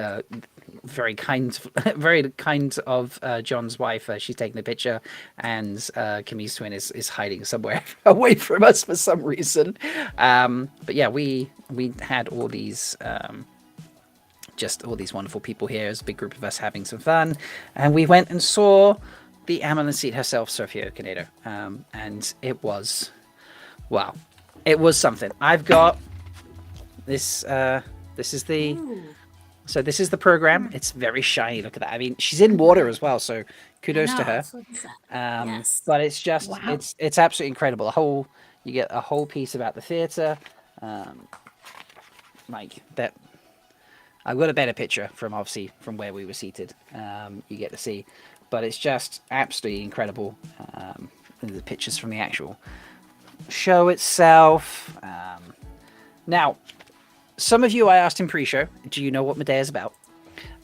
very kind of John's wife. She's taking the picture, and Camille's twin is hiding somewhere away from us for some reason. But yeah, we had all these. Just all these wonderful people here. It was a big group of us having some fun, and we went and saw the Amyrlin seat herself, Sophie Okonedo, and it was, wow, it was something. I've got this. This is the program. It's very shiny. Look at that. I mean, she's in water as well, so kudos to her. Yes. But it's just it's absolutely incredible. You get a whole piece about the theatre, like that. I've got a better picture from where we were seated. You get to see, but it's just absolutely incredible. The pictures from the actual show itself. Now, some of you I asked in pre-show, do you know what Medea is about?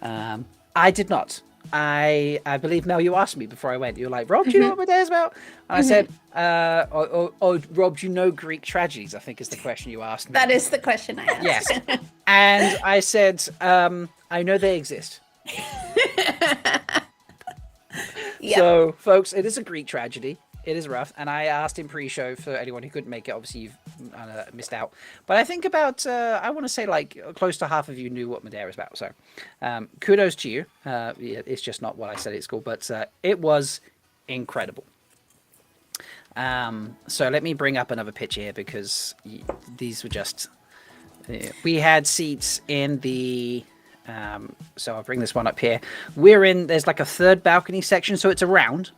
I did not. I believe, Mel, you asked me before I went. You were like, Rob, do you know what Medea is about? And I said, Rob, do you know Greek tragedies? I think is the question you asked me. That is the question I asked. Yes. And I said, I know they exist. Yep. So, folks, it is a Greek tragedy. It is rough, and I asked in pre-show for anyone who couldn't make it. Obviously, you've missed out. But I think about, I want to say like close to half of you knew what Medea is about. So kudos to you. It's just not what I said at school, but it was incredible. So let me bring up another picture here because these were just... we had seats in the... so I'll bring this one up here. There's like a third balcony section, so it's a round.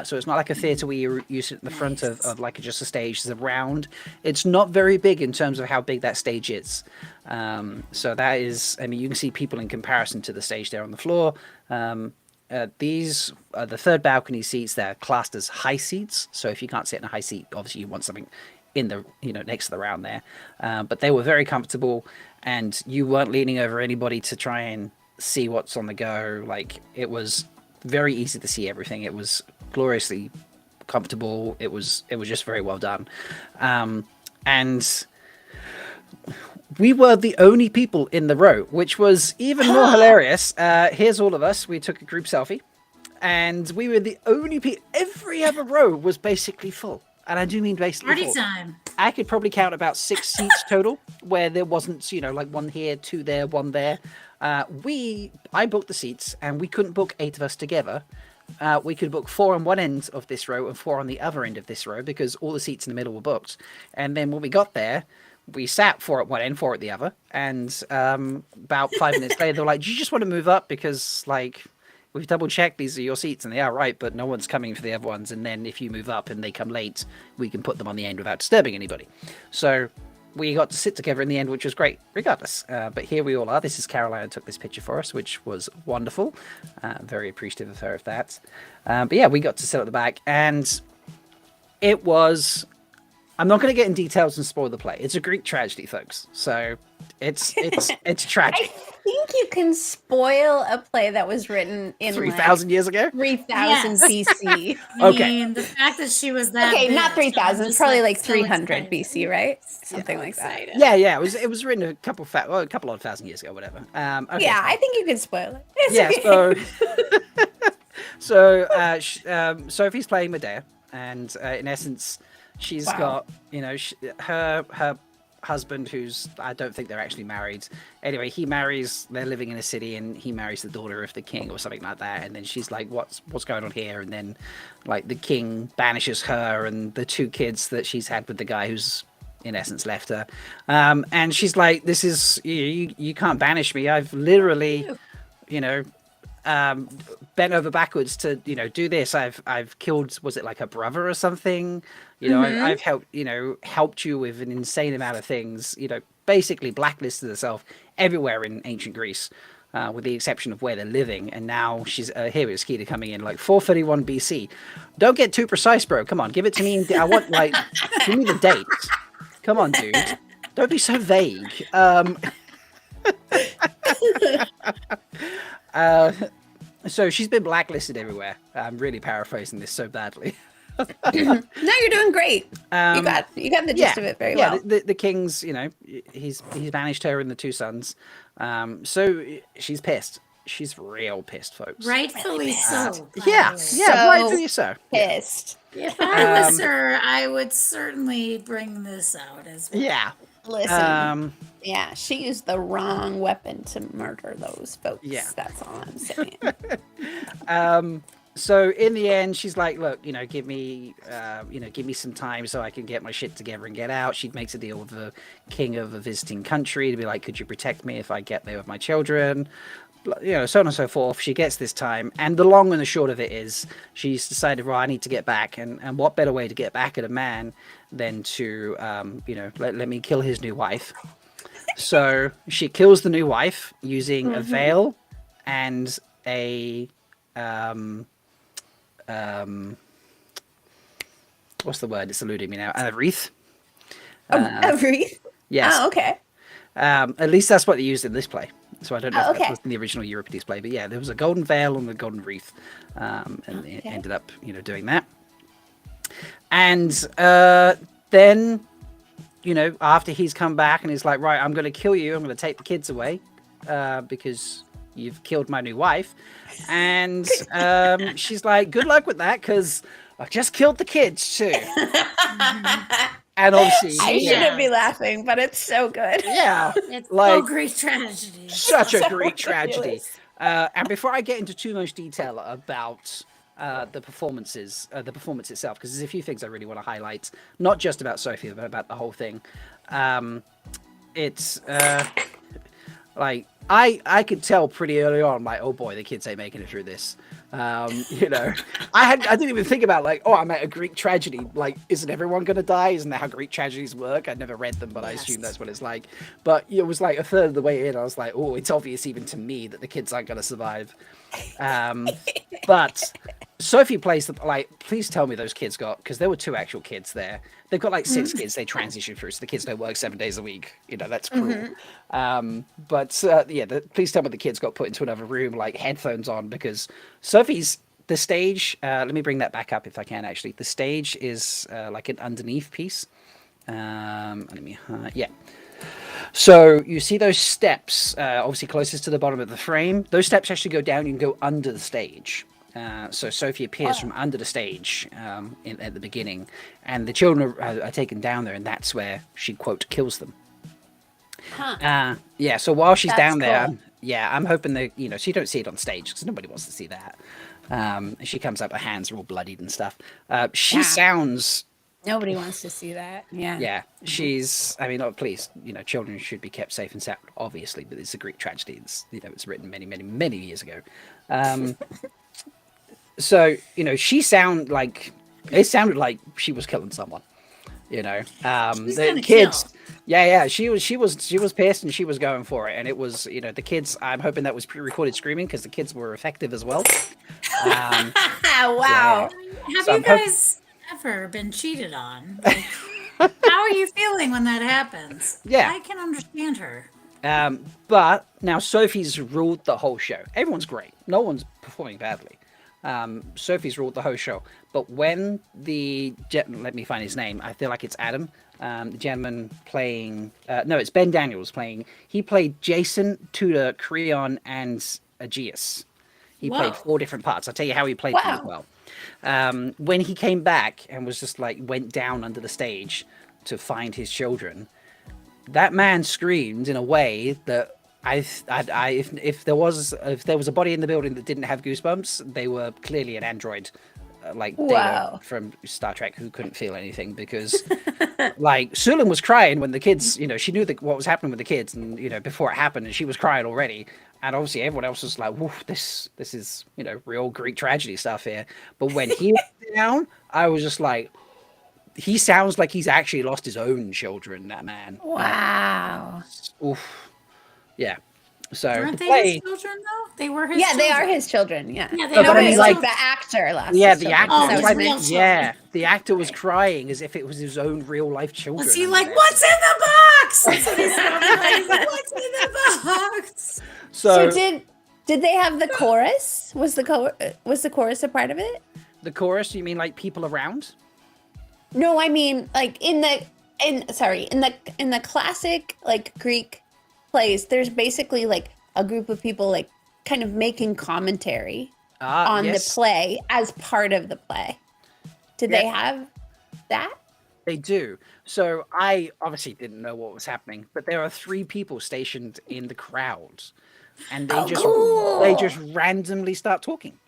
So it's not like a theatre where you sit in the front of like just a stage. It's a round. It's not very big in terms of how big that stage is. So that is, I mean, you can see people in comparison to the stage there on the floor. These are the third balcony seats. They're classed as high seats. So if you can't sit in a high seat, obviously you want something in the, next to the round there. But they were very comfortable, and you weren't leaning over anybody to try and see what's on the go. Like, it was very easy to see everything. It was gloriously comfortable. It was just very well done. And we were the only people in the row, which was even more hilarious. Here's all of us. We took a group selfie, and we were the only people. Every other row was basically full. And I do mean basically Party full. time. I could probably count about 6 seats total, where there wasn't, like one here, 2 there, 1 there. I booked the seats, and we couldn't book 8 of us together. We could book 4 on one end of this row and 4 on the other end of this row, because all the seats in the middle were booked. And then when we got there, we sat 4 at one end, 4 at the other. And about 5 minutes later, they were like, "Do you just want to move up? Because, like, we've double checked, these are your seats," and they are right, but no one's coming for the other ones. And then if you move up and they come late, we can put them on the end without disturbing anybody. So we got to sit together in the end, which was great, regardless. But here we all are. This is Caroline who took this picture for us, which was wonderful. Very appreciative of her of that. But yeah, we got to sit at the back, and it was... I'm not going to get in details and spoil the play. It's a Greek tragedy, folks. So it's tragic. I think you can spoil a play that was written in 3,000 years ago? 3000 BC. Okay. I mean, the fact that she was that Okay, big, not 3000, just, probably like so 300 excited. BC, right? Something like that. Yeah. It was written a couple odd thousand years ago, whatever. Okay. Yeah, I think you can spoil it. It's Yeah. okay. So Sophie's playing Medea, and in essence, she's got her husband, who's, I don't think they're actually married. Anyway, they're living in a city, and he marries the daughter of the king or something like that. And then she's like, what's going on here? And then like the king banishes her and the 2 kids that she's had with the guy who's in essence left her. And she's like, this is, you can't banish me. I've literally, bent over backwards to do this. I've killed, was it like a brother or something? I've helped you with an insane amount of things. Basically blacklisted herself everywhere in ancient Greece, with the exception of where they're living. And now she's here is Skeeter coming in like 431 BC. Don't get too precise, bro. Come on, give it to me. I want give me the date. Come on, dude. Don't be so vague. So she's been blacklisted everywhere. I'm really paraphrasing this so badly. No, you're doing great. You got the gist of it very well. The king's, he's banished her and the 2 sons. So she's pissed. She's real pissed, folks. Rightfully so. Yeah, rightfully so. Pissed. If I was her, I would certainly bring this out as well. Yeah. Listen, yeah, she used the wrong weapon to murder those folks. Yeah. That's all I'm saying. So in the end, she's like, look, give me some time so I can get my shit together and get out. She makes a deal with the king of a visiting country to be like, could you protect me if I get there with my children? So on and so forth. She gets this time, and the long and the short of it is she's decided, well, I need to get back, and what better way to get back at a man than to let me kill his new wife. So she kills the new wife using a veil and a what's the word? It's eluding me now. And a wreath. A wreath? Yes. Oh, okay. At least that's what they used in this play. So I don't know if that okay. was in the original Euripides play, but yeah, there was a golden veil and a golden wreath, and it ended up, doing that. And then, after he's come back and he's like, right, I'm going to kill you. I'm going to take the kids away because you've killed my new wife. And she's like, good luck with that, because I've just killed the kids too. And obviously, I Yeah. shouldn't be laughing, but it's so good. yeah, It's like so great tragedy. such a So great tragedy. ridiculous. And before I get into too much detail about the performances, the performance itself, because there's a few things I really want to highlight, not just about Sophie, but about the whole thing. It's like I could tell pretty early on, like, oh boy, the kids ain't making it through this. You know, I didn't even think about like, oh, I'm at a Greek tragedy. Like, isn't everyone gonna die? Isn't that how Greek tragedies work? I'd never read them, but I assume that's what it's like. But it was like a third of the way in, I was like, oh, it's obvious even to me that the kids aren't gonna survive. But Sophie plays the, like, please tell me those kids got, because there were 2 actual kids there. They've got like 6 kids they transition through, so the kids don't work 7 days a week. You know, that's cruel. Please tell me the kids got put into another room, like headphones on, because Sophie's, the stage, let me bring that back up if I can actually. The stage is like an underneath piece. Yeah. So you see those steps, obviously closest to the bottom of the frame. Those steps actually go down and go under the stage. So Sophie appears from under the stage at the beginning, and the children are taken down there, and that's where she, quote, kills them. Yeah, so while she's down there, cool. I'm hoping that, you know, so you don't see it on stage because nobody wants to see that. She comes up, her hands are all bloodied and stuff. She sounds... Nobody wants to see that. Yeah. Yeah, she's, I mean, oh, please, you know, children should be kept safe and sound, obviously, but it's a Greek tragedy. It's, you know, it's written many, many, many years ago. So, you know, it sounded like she was killing someone, you know. The kids, she was pissed and she was going for it. And it was, you know, the kids, I'm hoping that was pre-recorded screaming because the kids were effective as well. Wow. Have you guys ever been cheated on? Like, how are you feeling when that happens? Yeah. I can understand her. But now Sophie's ruled the whole show. Everyone's great. No one's performing badly. Sophie's ruled the whole show. But when let me find his name. I feel like it's Adam. The gentleman playing... no, it's Ben Daniels playing. He played Jason, Tudor, Creon, and Aegeus. He played 4 different parts. I'll tell you how he played them as well. When he came back and was just like, went down under the stage to find his children, that man screamed in a way that if there was a body in the building that didn't have goosebumps, they were clearly an android, like Data from Star Trek, who couldn't feel anything, because like Sulin was crying when the kids, you know, she knew what was happening with the kids, and you know, before it happened, and she was crying already, and obviously everyone else was like, "Woof, this is, you know, real Greek tragedy stuff here." But when he went down, I was just like, he sounds like he's actually lost his own children. That man. Wow. Oof. Yeah. So Weren't they his children though? They were his children. They are his children. Yeah. Yeah, they No, are but I his mean, like, children. the actor last. yeah, his the children. actor Oh, was his like, real children. yeah, the actor was crying as if it was his own real life children. Was he under like, there. "What's in the box?" That's what he sounded like. He's like, "What's in the box?" So did they have the chorus? Was the chorus a part of it? The chorus? You mean like people around? No, I mean like in the classic like Greek plays, there's basically like a group of people like kind of making commentary on the play as part of the play. Did they have that? They do. So I obviously didn't know what was happening, but there are 3 people stationed in the crowd, and they just randomly start talking.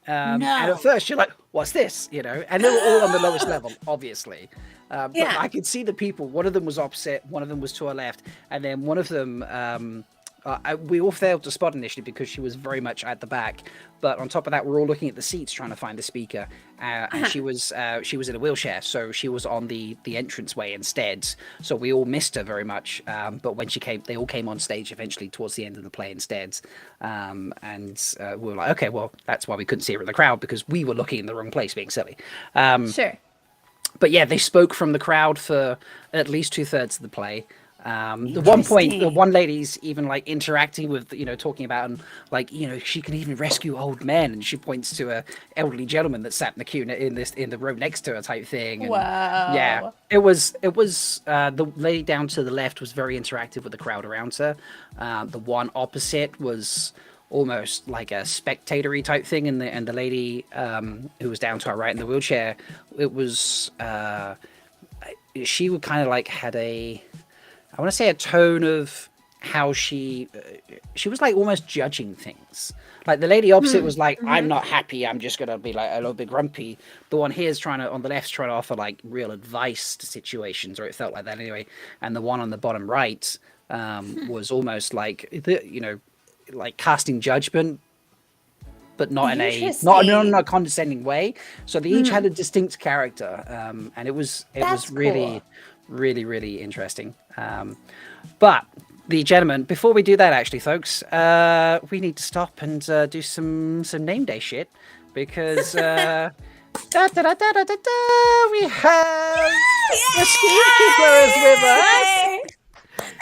And at first you're like, "What's this?" You know, and they were all on the lowest level, obviously. But I could see the people. One of them was opposite, one of them was to our left, and then one of them. We all failed to spot initially because she was very much at the back. But on top of that, we're all looking at the seats trying to find the speaker. And she was in a wheelchair, so she was on the entranceway instead. So we all missed her very much. But when she came, they all came on stage eventually towards the end of the play instead. And we were like, okay, well, that's why we couldn't see her in the crowd, because we were looking in the wrong place, being silly. Sure. But yeah, they spoke from the crowd for at least 2/3 of the play. The one point, the one lady's even like interacting with, you know, talking about, and like, you know, she can even rescue old men, and she points to a elderly gentleman that sat in the queue in the row next to her type thing. And, wow. Yeah, it was the lady down to the left was very interactive with the crowd around her. The one opposite was almost like a spectatory type thing, and the lady who was down to our right in the wheelchair, it was she would kind of like had I want to say a tone of how she was like almost judging things. Like the lady opposite was like, I'm not happy, I'm just gonna be like a little bit grumpy. The one here's on the left's trying to offer like real advice to situations, or it felt like that anyway. And the one on the bottom right was almost like like casting judgment, but not in a condescending way. So they each had a distinct character, and it was really, really, really interesting. But the gentleman, before we do that, actually, folks, we need to stop and do some name day shit, because we have the Skeeper is with us.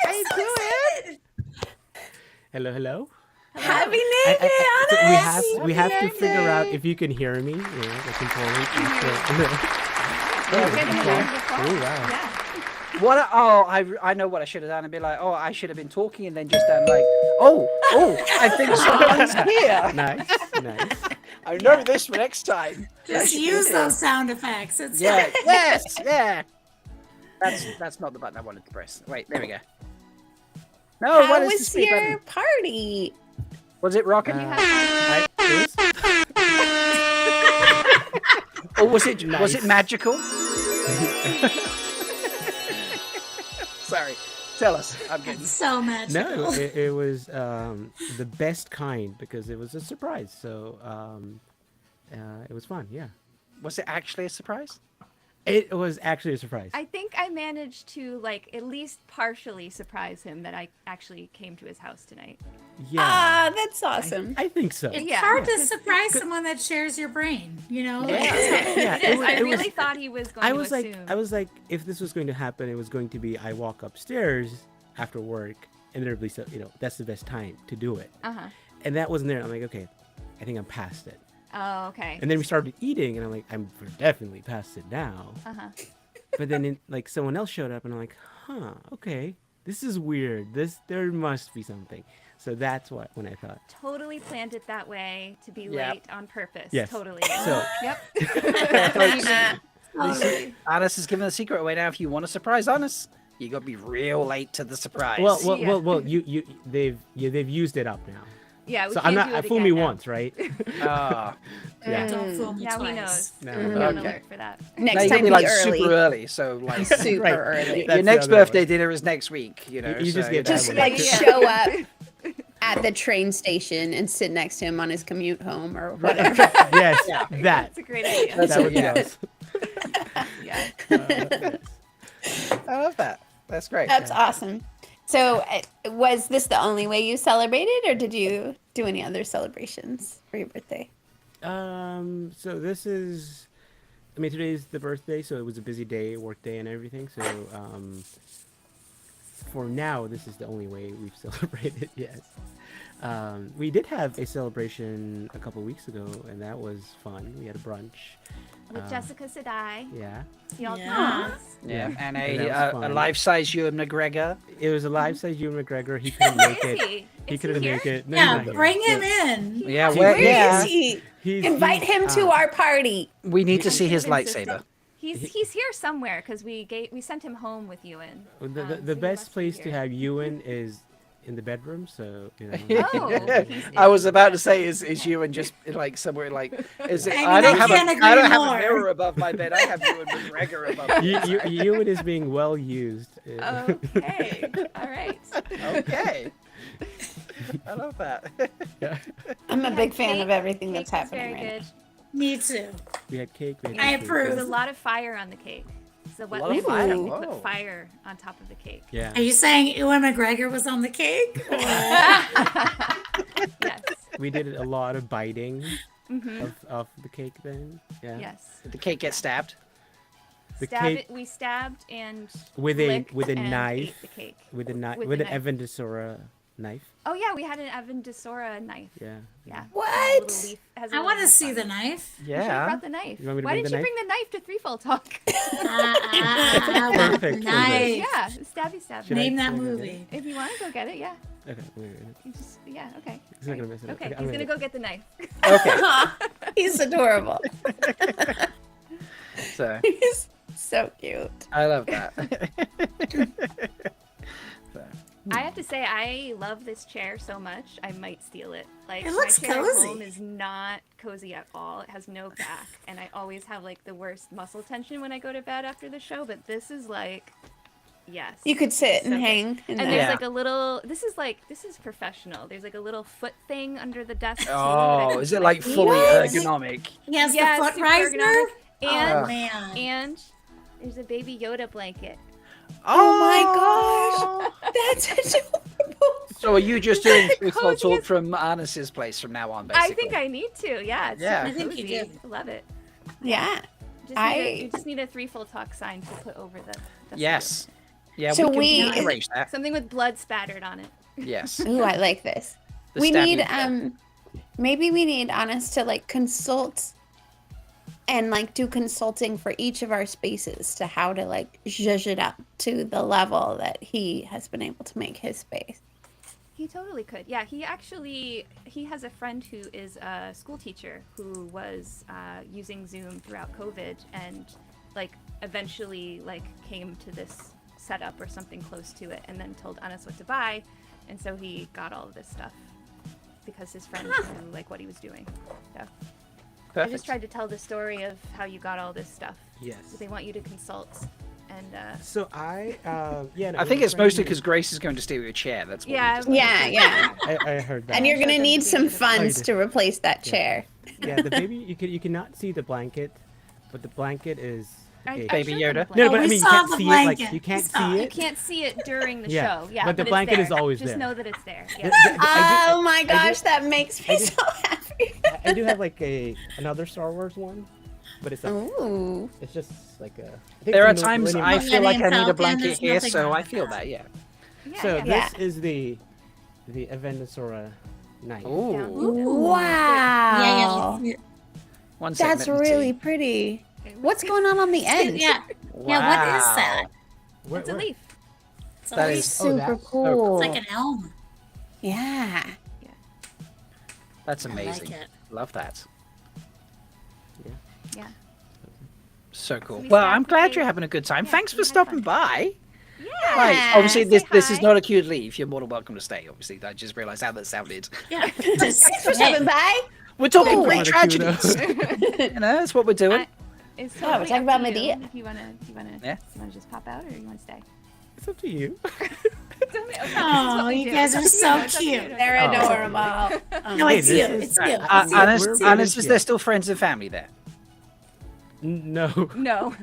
How you doing? Hello. Happy Name Day, Honest! We have to figure out if you can hear me. The component. Oh wow. Yeah. What? I know what I should have done, and be like, I should have been talking, and then just done like, I think someone's here. Nice. I know this for next time. Just use those sound effects. Yeah. That's not the button I wanted to press. Wait, there we go. No, How what is the was speed your button? party? Was it rocking? Or was it magical? Sorry, tell us. I'm getting So magical. No, it was the best kind because it was a surprise. So it was fun. Yeah. Was it actually a surprise? It was actually a surprise. I think I managed to at least partially surprise him that I actually came to his house tonight. Yeah. That's awesome. I think so. It's hard to surprise someone that shares your brain, Yeah. It is. I really thought he was going to assume. I was like, if this was going to happen, it was going to be I walk upstairs after work, and inevitably, so that's the best time to do it. And that wasn't there. I'm like, okay, I think I'm past it. Oh, okay. And then we started eating, and I'm like, I'm definitely past it now. But then someone else showed up, and I'm like, okay, this is weird. There must be something. So that's when I thought. Totally planned it that way to be Yep. late on purpose. Yes. Totally. So Yep. Honest is giving the secret away now. If you want to surprise Honest, you got to be real late to the surprise. well, they've used it up now. Yeah. We So can't I'm do not. it Fool me again now. once, right? Ah. Yeah. Don't fool me Now he twice. knows. No. Be on Okay. alert for that. Now Next you're time gonna be be like early. super early, so like Super Right. early. That's your next the other birthday one. dinner is next week. You just so, get Just that like one. show up at the train station and sit next to him on his commute home or whatever. Yes, Yeah. that. That's a great idea. That's That it, would be yeah. us. Yeah. I love that. That's great. That's awesome. So, was this the only way you celebrated, or did you do any other celebrations for your birthday? So this is, today's the birthday, so it was a busy day, work day and everything. So, for now, this is the only way we've celebrated. Yes. We did have a celebration a couple weeks ago, and that was fun. We had a brunch. With Jessica Sadai. Yeah. Y'all Yeah. Yeah, and And that was a fun. life-size Ewan McGregor. It was a live-size Ewan McGregor. He couldn't make Where is it. he? He Is couldn't he make here? it. No, Yeah, he's not bring here. him in. Yeah, Where yeah. is he? He's- Invite him to our party. We need to see his He's insistent. lightsaber. He's here somewhere because we sent him home with Ewan. The So he best must be place to here. have Ewan is in the bedroom. So Oh, he's I was about to say, is Ewan just like somewhere like? Is it? I don't have can't agree I don't have a more. mirror above my bed. I have Ewan McGregor above. My bed. Ewan is being well used. Okay. All right. Okay. I love that. I'm a big fan of Cake- everything cake that's was happening very right good. Me too. We had cake. We had I cake. approve. There was a lot of fire on the cake. So lot of Wetlander fire? they Whoa. put fire on top of the cake. Yeah. Are you saying Ewan McGregor was on the cake? Or- Yes. We did a lot of biting of the cake then. Yeah. Yes. Did the cake get stabbed? The Stabbed cake it, we stabbed and with licked a and knife. ate the cake. With a knife. With With the an knife. Evandisora knife. Oh yeah, we had an Evan DeSora knife. Yeah. Yeah. What? Has a little leaf- has a I little want to leaf see on the it. knife. You should've Yeah. brought the knife. You want me to Why bring didn't the you bring the knife to Threefold Talk? Perfect for this. Nice. Yeah, stabby stab. Name that Should I- movie. If you want to go get it, yeah. Okay. Yeah, okay. He's not gonna mess it up. Okay, Okay, he's gonna go get the knife. Okay. He's adorable. So He's so cute. I love that. I have to say, I love this chair so much, I might steal it. Like, It looks my chair cozy. at home is not cozy at all. It has no back, and I always have like the worst muscle tension when I go to bed after the show. But this is like, yes. You could sit and So good. hang. In And there. there's Yeah. like a little. This is professional. There's like a little foot thing under the desk. too, that Oh, I is can, it like fully What? ergonomic? Yes, Yeah, the foot super riser. ergonomic. Oh And man. and there's a baby Yoda blanket. Oh my gosh, that's adorable. So are you just doing The truthful talk coziest- from Arnis's place from now on, basically? I think I need to. Yeah. It's Yeah. super I think you cozy. do. I love it. Yeah. You just need a 3 full talk sign to put over the Yes. Yeah, So we we- can arrange that. something with blood spattered on it. Yes. Ooh, I like this. The We stab need you. maybe we need Honest to like consult and like do consulting for each of our spaces to how to like zhuzh it up to the level that he has been able to make his space. He totally could. Yeah, he has a friend who is a school teacher who was using Zoom throughout COVID and like eventually like came to this setup or something close to it and then told Anas what to buy, and so he got all of this stuff because his friend knew like what he was doing. So I Perfect. just tried to tell the story of how you got all this stuff. Yes. They want you to consult, and So I, yeah. no, I it think was it's mostly brand because Grace is going to steal your chair. That's what yeah, Yeah. new. I heard that. And you're Showed gonna them need the some baby. funds did. to replace that Yeah. chair. Yeah, the baby. You cannot see the blanket, but the blanket is. I Baby showed Yoda? them the No, blanket. but I we mean, you saw can't the see it. Like blanket. you can't We saw see it. You it. can't see it during the Yeah, show. Yeah, but the it's blanket there. is always Just there. know that it's there. Yeah, Yeah. Oh my gosh, that makes me did- so happy. I do have like another Star Wars one, but it's like, Ooh. it's just like a. I think There are it's in the times Millennium I Falcon. feel like I need a Falcon, blanket there's here, nothing so wrong I with feel that. that, yeah. Yeah, So yeah. this is the Avendosora knife. Ooh. Wow. Yeah, yeah. One second. That's let me see. really pretty. What's going on the end? Yeah. Yeah, what is that? Where- It's a where- leaf. It's a That leaf. is- Super that's- cool. It's like an elm. Yeah. That's I amazing. like it. Love that. Yeah. So cool. we Well, start I'm with glad the- you're having a good time. Yeah, Thanks we for had stopping fun. by. Yeah. Right. Obviously, Say this is hi. not a cute leave. You're more than welcome to stay. Obviously, I just realised how that sounded. Yeah. Thanks for stopping by. We're talking Oh, Greek what a cute tragedies. you know, that's what we're doing. It's Oh, we're totally talking up about to you Medea. If you wanna, Yeah. just pop out, or you wanna stay? It's up to you. Oh, you guys are so cute. They're Oh. adorable. No, it's this you. is- It's you. Honest, We're honest, is yeah. there still friends and family there? No. No.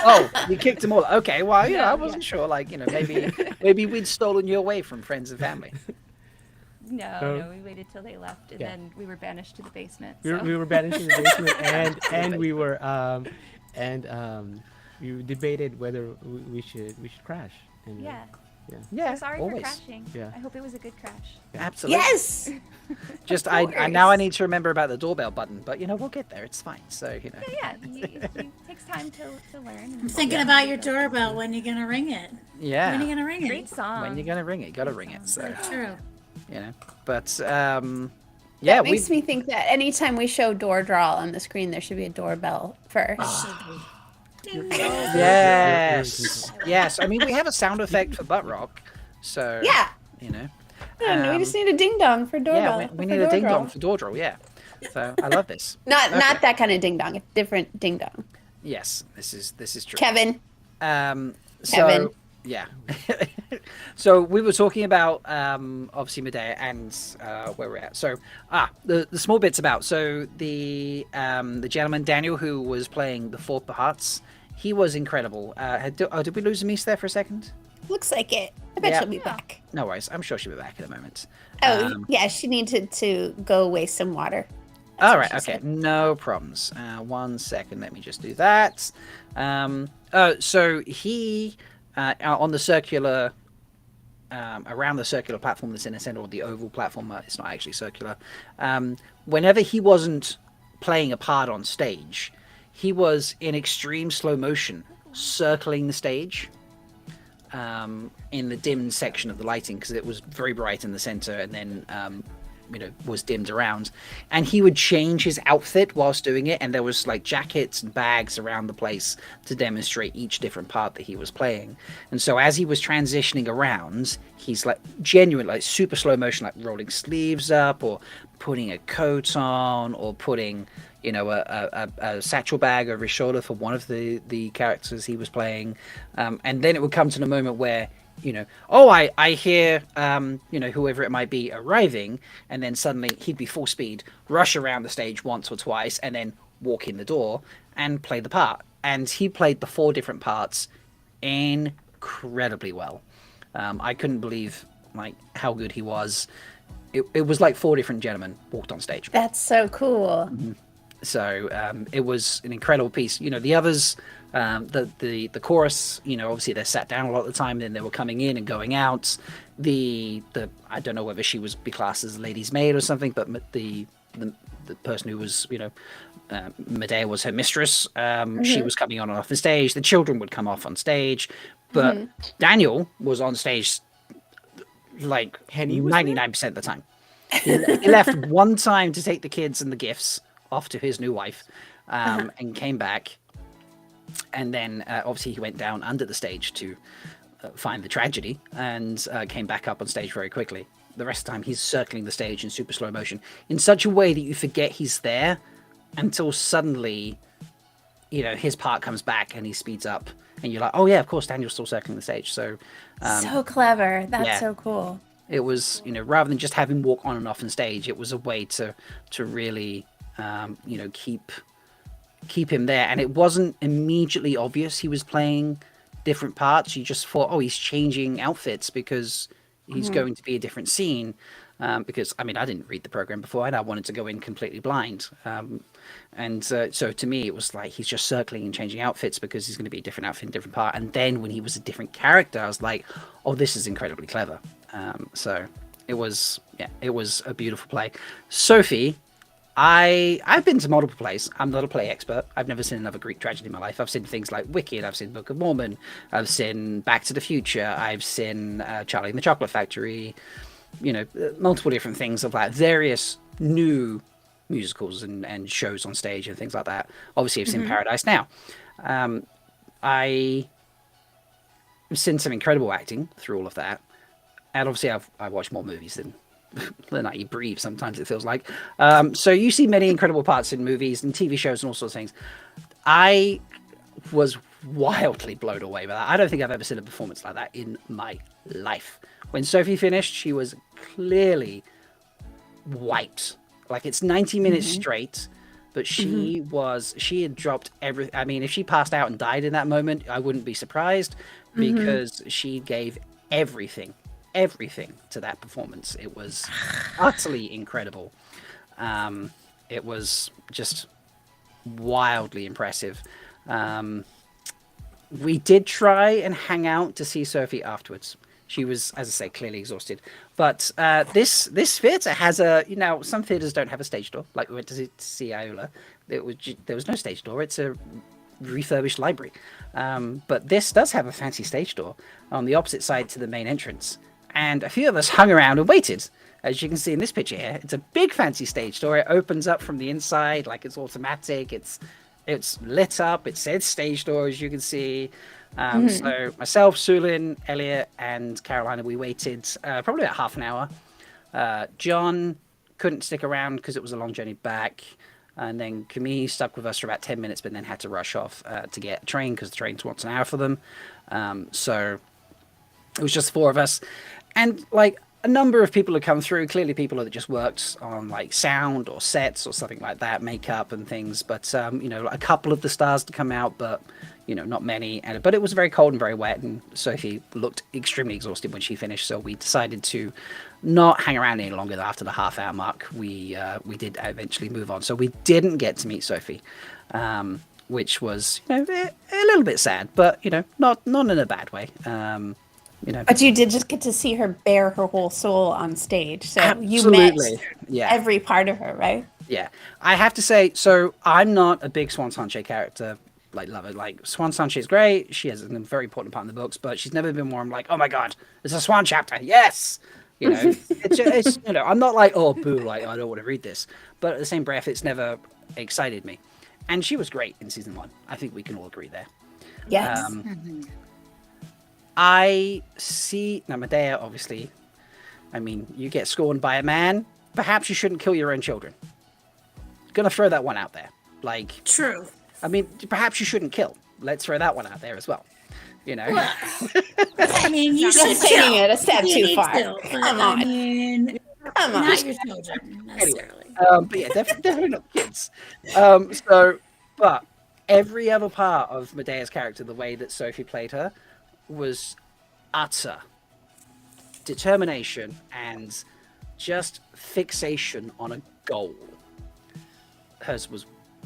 Oh, you kicked them all. Okay, well, you know, I No, wasn't sure. Like, you know, maybe we'd stolen you away from friends and family. No, we waited till they left, and Yeah. then we were banished to the basement. We were, so- we were banished to the basement, and we were we debated whether we should crash. And, Yeah. Yeah, So sorry always. for crashing. Yeah. I hope it was a good crash. Absolutely. Yes. Just I now I need to remember about the doorbell button, but you know we'll get there. It's fine. So you know. Yeah, it takes time to learn. I'm thinking about your doorbell. When you gonna ring it? Yeah. When are you gonna ring Great it? song. When you're gonna ring it, gotta ring it. So True. you know, but yeah, That makes me think that anytime we show door draw on the screen, there should be a doorbell first. Should be. yes, yes. I mean, we have a sound effect for butt rock, so Yeah. you know. We just need a ding dong for doorbell. Yeah, we for need a door ding draw. dong for door draw. Yeah, so I love this. Not Okay. not that kind of ding dong. A different ding dong. Yes, this is true. Kevin. So Kevin. yeah, so we were talking about obviously Medea and where we're at. So the small bits about the gentleman Daniel who was playing the four parts. He was incredible. Did we lose Amys there for a second? Looks like it. I bet Yeah. she'll be back. No worries. I'm sure she'll be back in a moment. Oh, yeah. She needed to go waste some water. All right. she Okay. said. No problems. 1 second. Let me just do that. So he on the circular, around the circular platform that's in the center, or the oval platform. It's not actually circular. Whenever he wasn't playing a part on stage, he was in extreme slow motion, circling the stage. in the dimmed section of the lighting because it was very bright in the center and then was dimmed around, and he would change his outfit whilst doing it, and there was like jackets and bags around the place to demonstrate each different part that he was playing. And so as he was transitioning around, he's like genuine, like super slow motion, like rolling sleeves up or putting a coat on or putting a satchel bag over his shoulder for one of the characters he was playing, and then it would come to the moment where I hear, whoever it might be arriving, and then suddenly he'd be full speed, rush around the stage once or twice, and then walk in the door and play the part. And he played the 4 different parts incredibly well. I couldn't believe like how good he was. It was like 4 different gentlemen walked on stage. That's so cool. Mm-hmm. So it was an incredible piece. The others, the chorus, obviously they sat down a lot of the time. Then they were coming in and going out. The I don't know whether she was be classed as a lady's maid or something, but the person who was Medea was her mistress. She was coming on and off the stage. The children would come off on stage, but Daniel was on stage like 99% of the time. He left one time to take the kids and the gifts off to his new wife, and came back, and then obviously he went down under the stage to find the tragedy, and came back up on stage very quickly. The rest of the time he's circling the stage in super slow motion in such a way that you forget he's there until suddenly his part comes back and he speeds up and you're like, oh yeah, of course Daniel's still circling the stage. So so clever. That's so cool. It was rather than just have him walk on and off on stage, it was a way to really keep him there. And it wasn't immediately obvious he was playing different parts. You just thought, oh, he's changing outfits because he's going to be a different scene. Because I didn't read the program before and I wanted to go in completely blind. So to me, it was like he's just circling and changing outfits because he's going to be a different outfit in a different part. And then when he was a different character, I was like, oh, this is incredibly clever. So it was a beautiful play. Sophie, I've been to multiple plays. I'm not a play expert. I've never seen another Greek tragedy in my life. I've seen things like Wicked. I've seen Book of Mormon. I've seen Back to the Future. I've seen Charlie and the Chocolate Factory. Multiple different things of like various new musicals and shows on stage and things like that. Obviously, I've seen Paradise Now. I've seen some incredible acting through all of that. And obviously, I watch more movies than I breathe. Sometimes it feels like. So you see many incredible parts in movies and TV shows and all sorts of things. I was wildly blown away by that. I don't think I've ever seen a performance like that in my life. When Sophie finished, she was clearly wiped. Like it's 90 minutes straight, but she had dropped everything. If she passed out and died in that moment, I wouldn't be surprised because she gave everything to that performance. It was utterly incredible. It was just wildly impressive. We did try and hang out to see Sophie afterwards. She was, as I say, clearly exhausted. But this theatre has some theatres don't have a stage door. Like we went to see Iola. There was no stage door. It's a refurbished library. But this does have a fancy stage door on the opposite side to the main entrance. And a few of us hung around and waited. As you can see in this picture here, it's a big fancy stage door. It opens up from the inside like it's automatic. It's lit up. It says stage door, as you can see. So myself, Sulin, Elliot, and Carolina, we waited probably about half an hour. John couldn't stick around because it was a long journey back. And then Camille stuck with us for about 10 minutes, but then had to rush off to get a train because the train's once an hour for them. So it was just 4 of us. And like a number of people had come through, clearly people that just worked on like sound or sets or something like that, makeup and things. But, a couple of the stars to come out, but, not many. But it was very cold and very wet. And Sophie looked extremely exhausted when she finished. So we decided to not hang around any longer. After the half-hour mark, we did eventually move on. So we didn't get to meet Sophie, which was, a little bit sad, but, not in a bad way. But you did just get to see her bare her whole soul on stage. So Absolutely. You met every part of her, right? Yeah. I have to say, so I'm not a big Swan Sanche character like love her. Like Swan Song, she's great. She has a very important part in the books, but she's never been more. I'm like, oh my god, there's a Swan chapter. Yes, you know, it's you know, I'm not like, oh boo, like I don't want to read this, but at the same breath, it's never excited me. And she was great in season 1. I think we can all agree there. Yes. I see now Medea, obviously. I mean, you get scorned by a man. Perhaps you shouldn't kill your own children. Gonna throw that one out there. Like, True. I mean, perhaps you shouldn't kill. Let's throw that one out there as well. You know. Well, I mean, you should Just taking kill. it a step You too need far. to, but, Come I on. mean, Come on. not your children necessarily. But yeah, definitely not kids. But every other part of Medea's character, the way that Sophie played her, was utter determination and just fixation on a goal. Hers was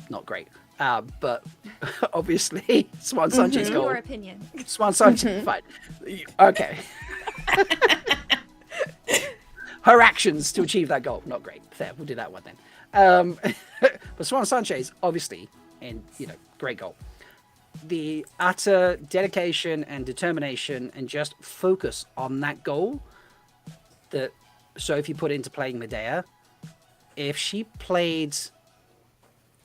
not great. But obviously, Swan Son's goal. Your opinion. Swan Son's fine. Okay. Her actions to achieve that goal, not great. Fair, we'll do that one then. But Swan Sanchez, obviously, and great goal. The utter dedication and determination and just focus on that goal that Sophie put into playing Medea. If she played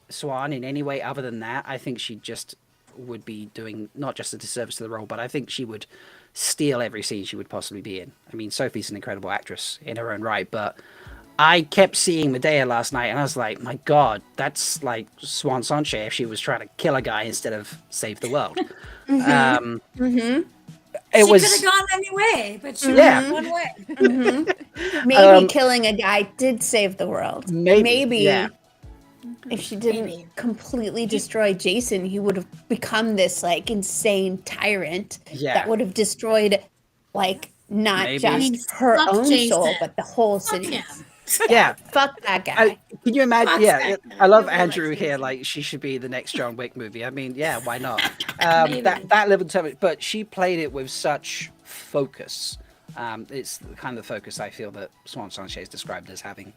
Swan in any way other than that, I think she just would be doing not just a disservice to the role, but I think she would steal every scene she would possibly be in. I mean, Sophie's an incredible actress in her own right, but I kept seeing Medea last night and I was like, my God, that's like Swan Sonche if she was trying to kill a guy instead of save the world. It She was could have gone any way, but she went one way. Maybe killing a guy did save the world. Maybe yeah. if she didn't completely destroy Jason, he would have become this like insane tyrant that would have destroyed like not just her Fuck own Jason. soul, but the whole Fuck city. him. Yeah. Fuck that guy. Can you imagine? Fuck Yeah, that guy. I love Nobody Andrew likes here. Jason. Like, she should be the next John Wick movie. I mean, yeah, why not? Maybe. that level of determination, but she played it with such focus. It's the kind of focus I feel that Swan Sanchez described as having,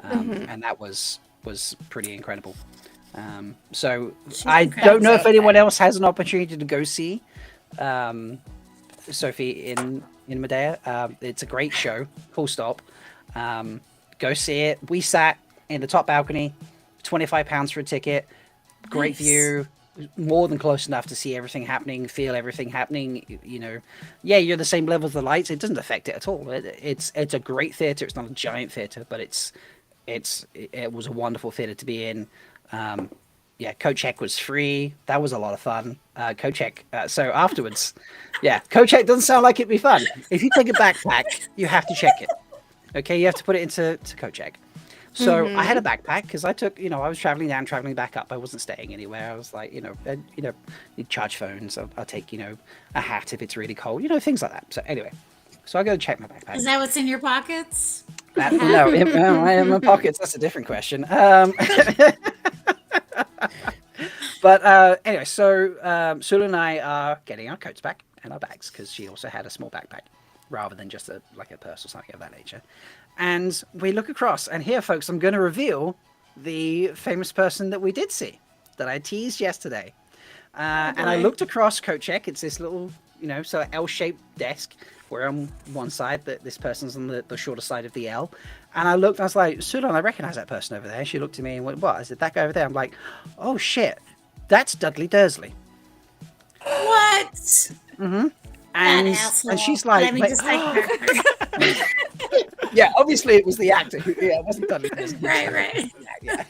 and that was pretty incredible. So I don't know if anyone else has an opportunity to go see Sophie in Medea. It's a great show, full stop. Go see it. We sat in the top balcony, £25 for a ticket. Great view, more than close enough to see everything happening, feel everything happening. Yeah, you're the same level as the lights. It doesn't affect it at all. It's a great theater. It's not a giant theater, but it was a wonderful theater to be in. Yeah, co-check was free. That was a lot of fun. Co-check. So afterwards, yeah, co-check doesn't sound like it'd be fun. If you take a backpack, you have to check it. Okay, you have to put it into co-check. So I had a backpack because I took, I was traveling down, traveling back up. I wasn't staying anywhere. I was like, you charge phones. I'll take, a hat if it's really cold, things like that. So anyway, so I go to check my backpack. Is that what's in your pockets? No, in my pockets. That's a different question. But anyway, so Sulu and I are getting our coats back and our bags because she also had a small backpack rather than just a purse or something of that nature. And we look across, and here, folks, I'm going to reveal the famous person that we did see that I teased yesterday. And I looked across coat check. It's this little, so L-shaped desk. We're on one side, that this person's on the shorter side of the L. And I looked, I was like, Sulan, I recognize that person over there. She looked at me and went, what? I said, that guy over there. I'm like, oh shit, that's Dudley Dursley. What? Mm-hmm. And she's like, yeah, obviously it was the actor who, it wasn't Dudley Dursley. Right. Yeah.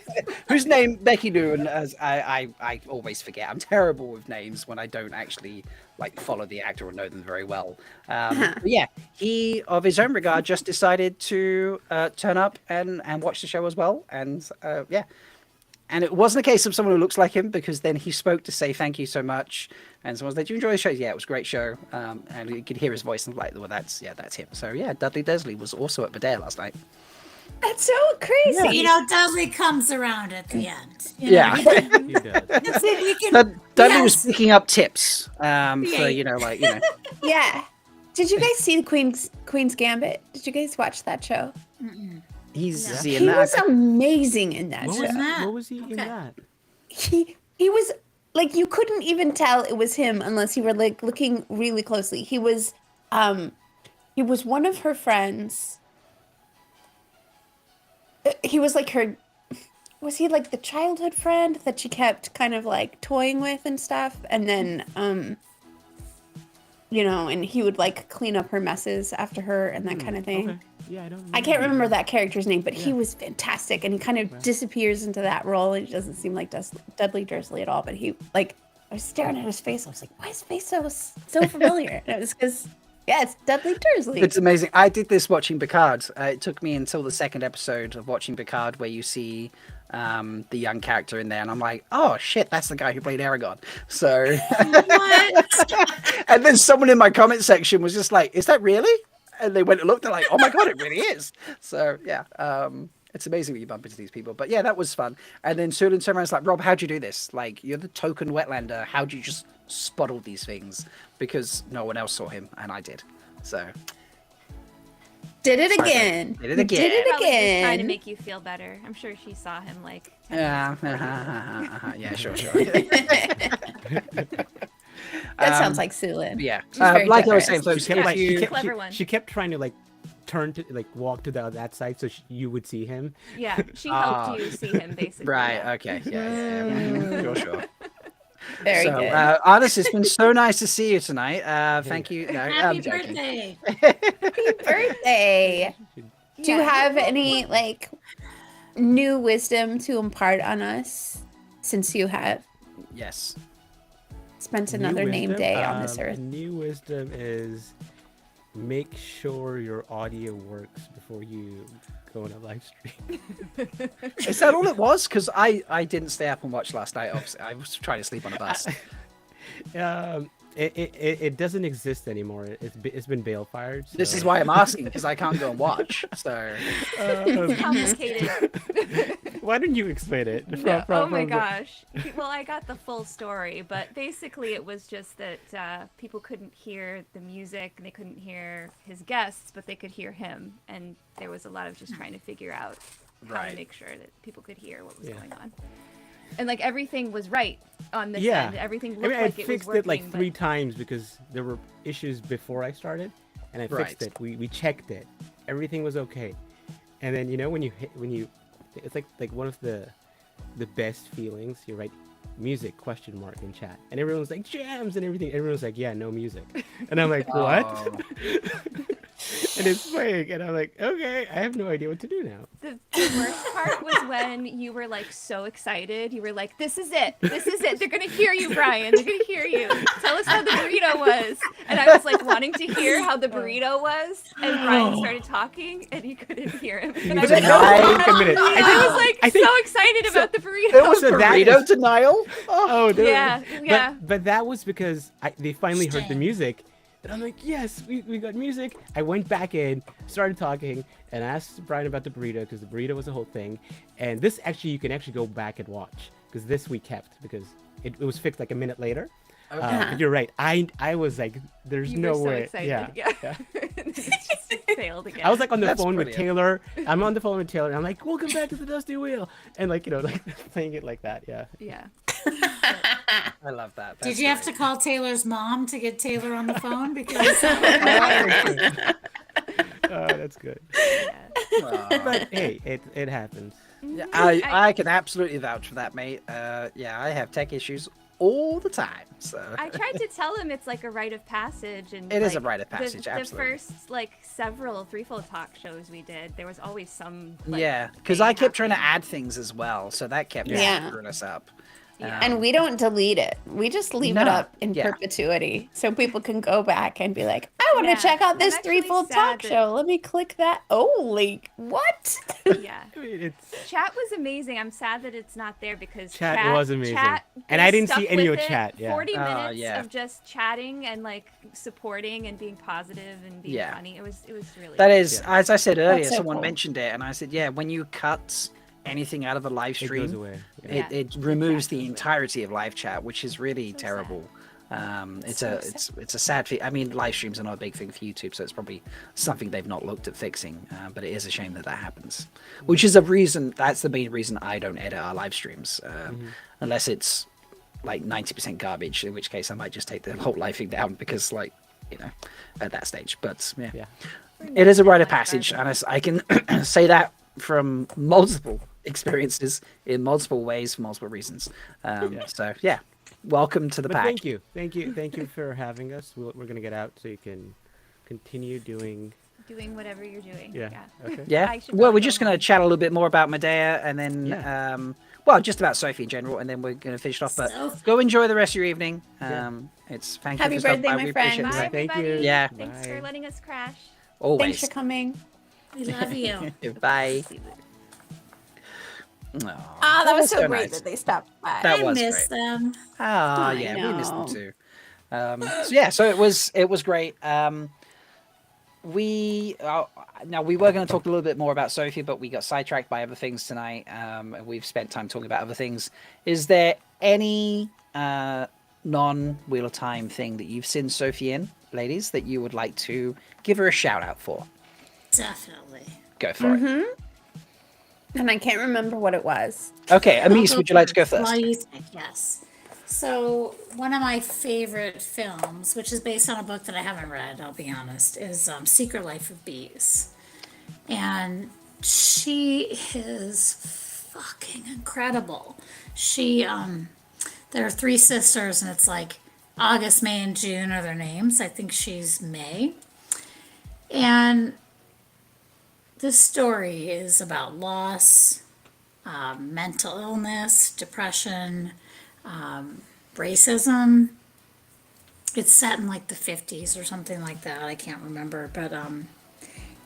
Whose name Becky knew, and as I always forget. I'm terrible with names when I don't actually follow the actor or know them very well. But yeah, he of his own regard just decided to turn up and watch the show as well, and yeah. And it wasn't a case of someone who looks like him, because then he spoke to say thank you so much. And someone was like, "Did you enjoy the show?" Yeah, it was a great show. And you could hear his voice and like, well, that's him. So yeah, Dudley Dursley was also at Medea last night. That's so crazy. Yeah. Dudley comes around at the end. Yeah. He does. That's it. Dudley was picking up tips for, Yeah. Did you guys see the Queen's Gambit? Did you guys watch that show? He's He was amazing in that show. What was he in that? He was like you couldn't even tell it was him unless you were like looking really closely. He was one of her friends. He was like her. Was he like the childhood friend that she kept kind of like toying with and stuff? And then, you know, and he would like clean up her messes after her and that kind of thing. Okay. Yeah, I don't. I can't remember that character's name, but he was fantastic, and he kind of disappears into that role. And he doesn't seem like Dudley Dursley at all. But he like, I was staring at his face. I was like, why is his face so familiar? And it was because. Yeah, it's Dudley Dursley. It's amazing. I did this watching Picard. It took me until the second episode of watching Picard where you see the young character in there, and I'm like, oh shit, that's the guy who played Aragon. So, What? and then someone in my comment section was just like, is that really? And they went and looked, they're like, oh my god, it really is. So yeah, it's amazing when you bump into these people. But yeah, that was fun. And then Sulan turned around and was like, Rob, how'd you do this? Like, you're the Toh'Ken Wetlander. How'd you just spot all these things? Because no one else saw him, and I did. So did it again. Did it again. Did it Probably just trying to again. make you feel better. I'm sure she saw him like. Yeah, yeah, sure. That sounds like Sulan. Yeah, She's very like I was generous. saying, folks, She kept, if like, you- Clever one. she kept trying to like turn to like walk to that side so you would see him. Yeah, she helped you see him basically. right, yeah. okay, yeah. Sure. Very So, good. Artis, it's been so nice to see you tonight. Thank you. No, Happy I'm joking. birthday. Happy birthday. Do you Yeah. have any like new wisdom to impart on us since you have Yes. spent New another name wisdom? day on this earth? New wisdom is make sure your audio works before you go on a live stream. Is that all it was? Because I didn't stay up and watch last night. Obviously, I was trying to sleep on a bus. It doesn't exist anymore. It's been bail fired. So. This is why I'm asking, because I can't go and watch. So It's complicated. Why don't you explain it? Oh my gosh. Well, I got the full story, but basically it was just that people couldn't hear the music and they couldn't hear his guests, but they could hear him. And there was a lot of just trying to figure out how Right. to make sure that people could hear what was going on. And like everything was right on this Yeah. end. Everything I looked mean, I like it was fixed working. it like but- 3 times because there were issues before I started, and I fixed Right. it. We checked it. Everything was okay. And then when you it's like one of the best feelings. You write music ? In chat, and everyone's like jams and everything. Everyone's like, yeah, no music, and I'm like, what? Oh. And it's playing, and I'm like, okay, I have no idea what to do now. The worst part was when you were like so excited. You were like, "This is it! This is it! They're gonna hear you, Brian. They're gonna hear you. Tell us how the burrito was." And I was like wanting to hear how the burrito was, and Brian started talking, and you couldn't hear him. And I was like, Wait a minute. I was like I think- so excited about the burrito. It was So that burrito is- denial. Oh, there- Yeah. But that was because they finally heard the Sting. music, and I'm like, yes, we got music. I went back in, started talking, and asked Brian about the burrito because the burrito was a whole thing. And this actually, you can actually go back and watch because this we kept because it was fixed like a minute later. But you're right. I was like, there's You no were so way. excited. Yeah. It just failed again. I was like on the That's phone with brilliant. Taylor. I'm on the phone with Taylor, and I'm like, welcome back to the Dusty Wheel, and like like playing it like that. Yeah. Yeah. I love that. Did you have to call Taylor's mom to get Taylor on the phone? Because Oh, that's good. But hey, it happens. I can absolutely vouch for that, mate. Yeah, I have tech issues all the time. So I tried to tell him it's like a rite of passage, and It is a like, rite of passage, The absolutely. first like several threefold talk shows we did, there was always some. Like, yeah, because thing I kept trying to happening. add things as well, so that kept Yeah. screwing us up. And we don't delete it. We just leave it No, up in yeah. perpetuity. So people can go back and be like, I want to Yeah, check out I'm this actually threefold sad talk that- show. Let me click that. Oh, like, what? Yeah, I mean, it's chat was amazing. I'm sad that it's not there because Chat was amazing. Chat, And they I didn't see stuck any with of it. chat, yeah. 40 minutes yeah. of just chatting and like supporting and being positive and being Yeah. funny. It was really. That is, as I said earlier, so someone cool. mentioned it, and I said, yeah, when you cut anything out of a live it stream, goes away. Yeah. Yeah. it removes Exactly. the entirety of live chat, which is really terrible. It's a sad thing. I mean, live streams are not a big thing for YouTube, so it's probably something they've not looked at fixing. But it is a shame that happens, which is a reason. That's the main reason I don't edit our live streams, unless it's like 90% garbage, in which case I might just take the whole life thing down because, like, you know, at that stage. But yeah. It is a rite of passage, and I can say that from multiple experiences in multiple ways for multiple reasons. So yeah, welcome to the pack. Thank you for having us. We're gonna get out so you can continue doing whatever you're doing. Yeah. Okay. Yeah. Well, we're just going to chat a little bit more about Medea, and then well, just about Sophie in general, and then we're going to finish it off. But go enjoy the rest of your evening. It's thank Happy you for stopping birthday, by. my We friend. appreciate Bye, it. Thank everybody. you. Yeah. Thanks for letting us crash. Always. Thanks for coming. We love you. Bye. Ah, that was so great nice. that they stopped by. That I was miss great. them. Ah, I yeah, we missed them know. too. So yeah, so it was great. We now we were going to talk a little bit more about Sophie, but we got sidetracked by other things tonight. And we've spent time talking about other things. Is there any non-Wheel of Time thing that you've seen Sophie in, ladies, that you would like to give her a shout out for? Definitely. Go for it. And I can't remember what it was. Okay, Amys, would you like to go first? While you think, yes. So one of my favorite films, which is based on a book that I haven't read, I'll be honest, is Secret Life of Bees. And she is fucking incredible. She, there are 3 sisters, and it's like August, May, and June are their names. I think she's May. And this story is about loss, mental illness, depression, racism. It's set in like the 50s or something like that. I can't remember, but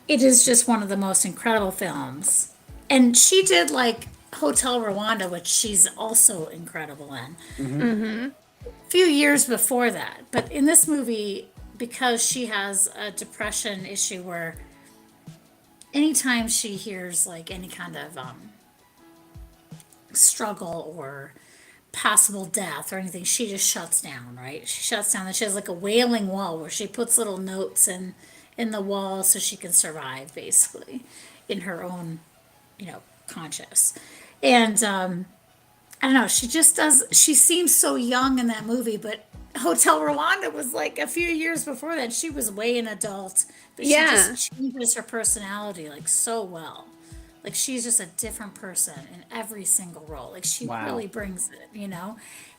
it is just one of the most incredible films. And she did like Hotel Rwanda, which she's also incredible in. A few years before that. But in this movie, because she has a depression issue where anytime she hears like any kind of struggle or possible death or anything, she just shuts down, right? She shuts down, and she has like a wailing wall where she puts little notes in the wall so she can survive, basically, in her own, conscious. And I don't know, she seems so young in that movie, but Hotel Rwanda was like a few years before that. She was way an adult, but she just changes her personality like so well. Like she's just a different person in every single role. Like she really brings it,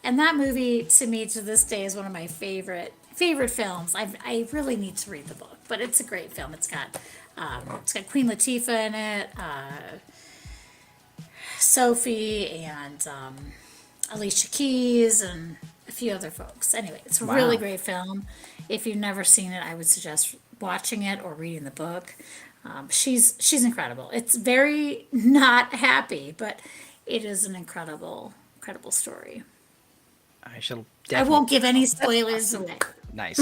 And that movie to me to this day is one of my favorite films. I really need to read the book, but it's a great film. It's got Queen Latifah in it, Sophie and Alicia Keys and a few other folks. Anyway, it's a really great film. If you've never seen it, I would suggest watching it or reading the book. She's incredible. It's very not happy, but it is an incredible story. I won't give any spoilers away. Nice.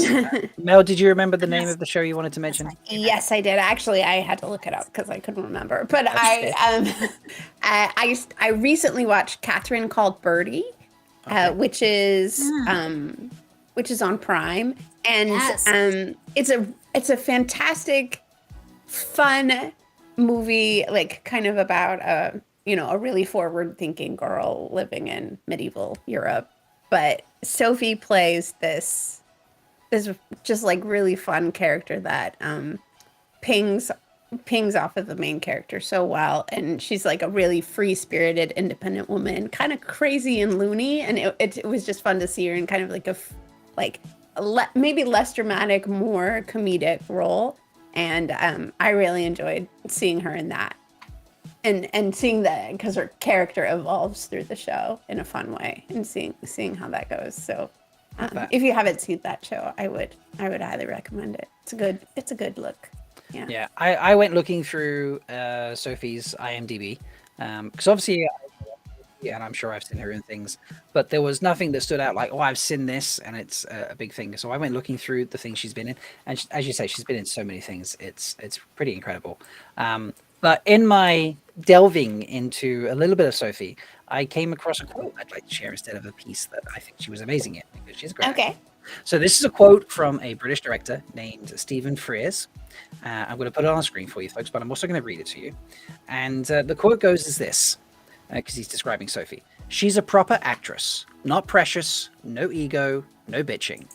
Mel, did you remember the name of the show you wanted to mention? Yes, I did. Actually, I had to look it up because I couldn't remember. But I recently watched Catherine Called Birdie, which is on Prime, and it's a fantastic, fun movie, like kind of about a really forward-thinking girl living in medieval Europe. But Sophie plays this just like really fun character that pings off of the main character so well, and she's like a really free-spirited, independent woman, kind of crazy and loony, and it was just fun to see her in kind of like maybe less dramatic, more comedic role, and I really enjoyed seeing her in that, and seeing that because her character evolves through the show in a fun way, and seeing how that goes. So. If you haven't seen that show, I would highly recommend it. It's a good look. Yeah. I went looking through Sophie's IMDb because obviously, and I'm sure I've seen her in things, but there was nothing that stood out like, oh, I've seen this, and it's a big thing. So I went looking through the things she's been in, and as you say, she's been in so many things. It's pretty incredible. But in my delving into a little bit of Sophie, I came across a quote I'd like to share instead of a piece that I think she was amazing in, because she's great. Okay. So this is a quote from a British director named Stephen Frears. I'm going to put it on the screen for you folks, but I'm also going to read it to you. And the quote goes as this, because he's describing Sophie. She's a proper actress, not precious, no ego, no bitching.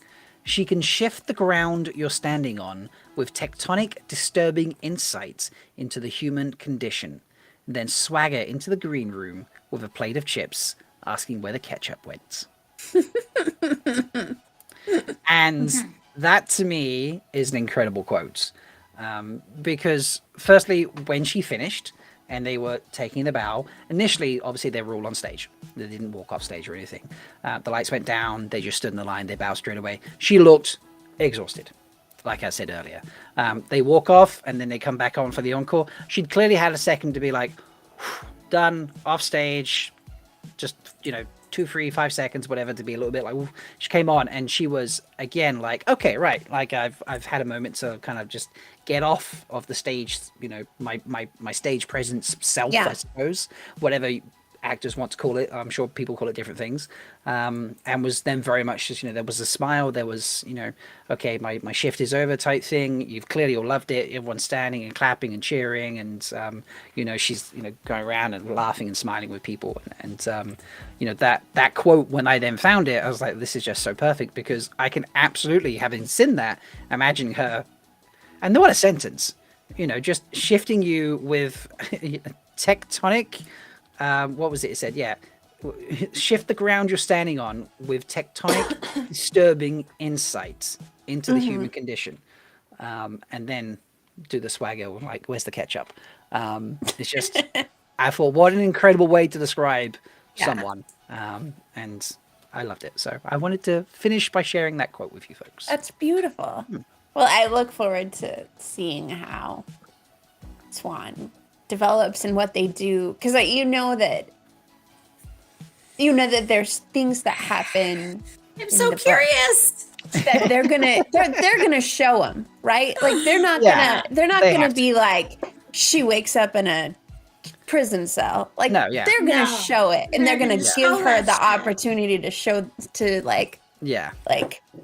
She can shift the ground you're standing on with tectonic, disturbing insights into the human condition, then swagger into the green room with a plate of chips, asking where the ketchup went. And that, to me, is an incredible quote. Because, firstly, when she finished and they were taking the bow, initially, obviously, they were all on stage. They didn't walk off stage or anything. The lights went down. They just stood in the line. They bowed straight away. She looked exhausted, like I said earlier. They walk off, and then they come back on for the encore. She'd clearly had a second to be like, done, off stage, just, 2, 3, 5 seconds, whatever, to be a little bit like, oof. She came on and she was again like, okay, right, like I've had a moment to kind of just get off of the stage, my stage presence self, I suppose, whatever actors want to call it. I'm sure people call it different things. And was then very much just, there was a smile, there was, okay, my shift is over type thing. You've clearly all loved it. Everyone's standing and clapping and cheering, and she's going around and laughing and smiling with people, and that quote, when I then found it, I was like, this is just so perfect, because I can absolutely, having seen that, imagine her, and what a sentence, just shifting you with tectonic. What was it? It said, shift the ground you're standing on with tectonic, disturbing insights into the human condition, and then do the swagger like, where's the ketchup? It's just, I thought, what an incredible way to describe someone, and I loved it. So I wanted to finish by sharing that quote with you folks. That's beautiful. Well, I look forward to seeing how Swan develops and what they do, because that there's things that happen. I'm so curious that they're gonna show them, right? Like they're not gonna be like, she wakes up in a prison cell. Like they're gonna show it, and they're gonna give her the opportunity to show, to like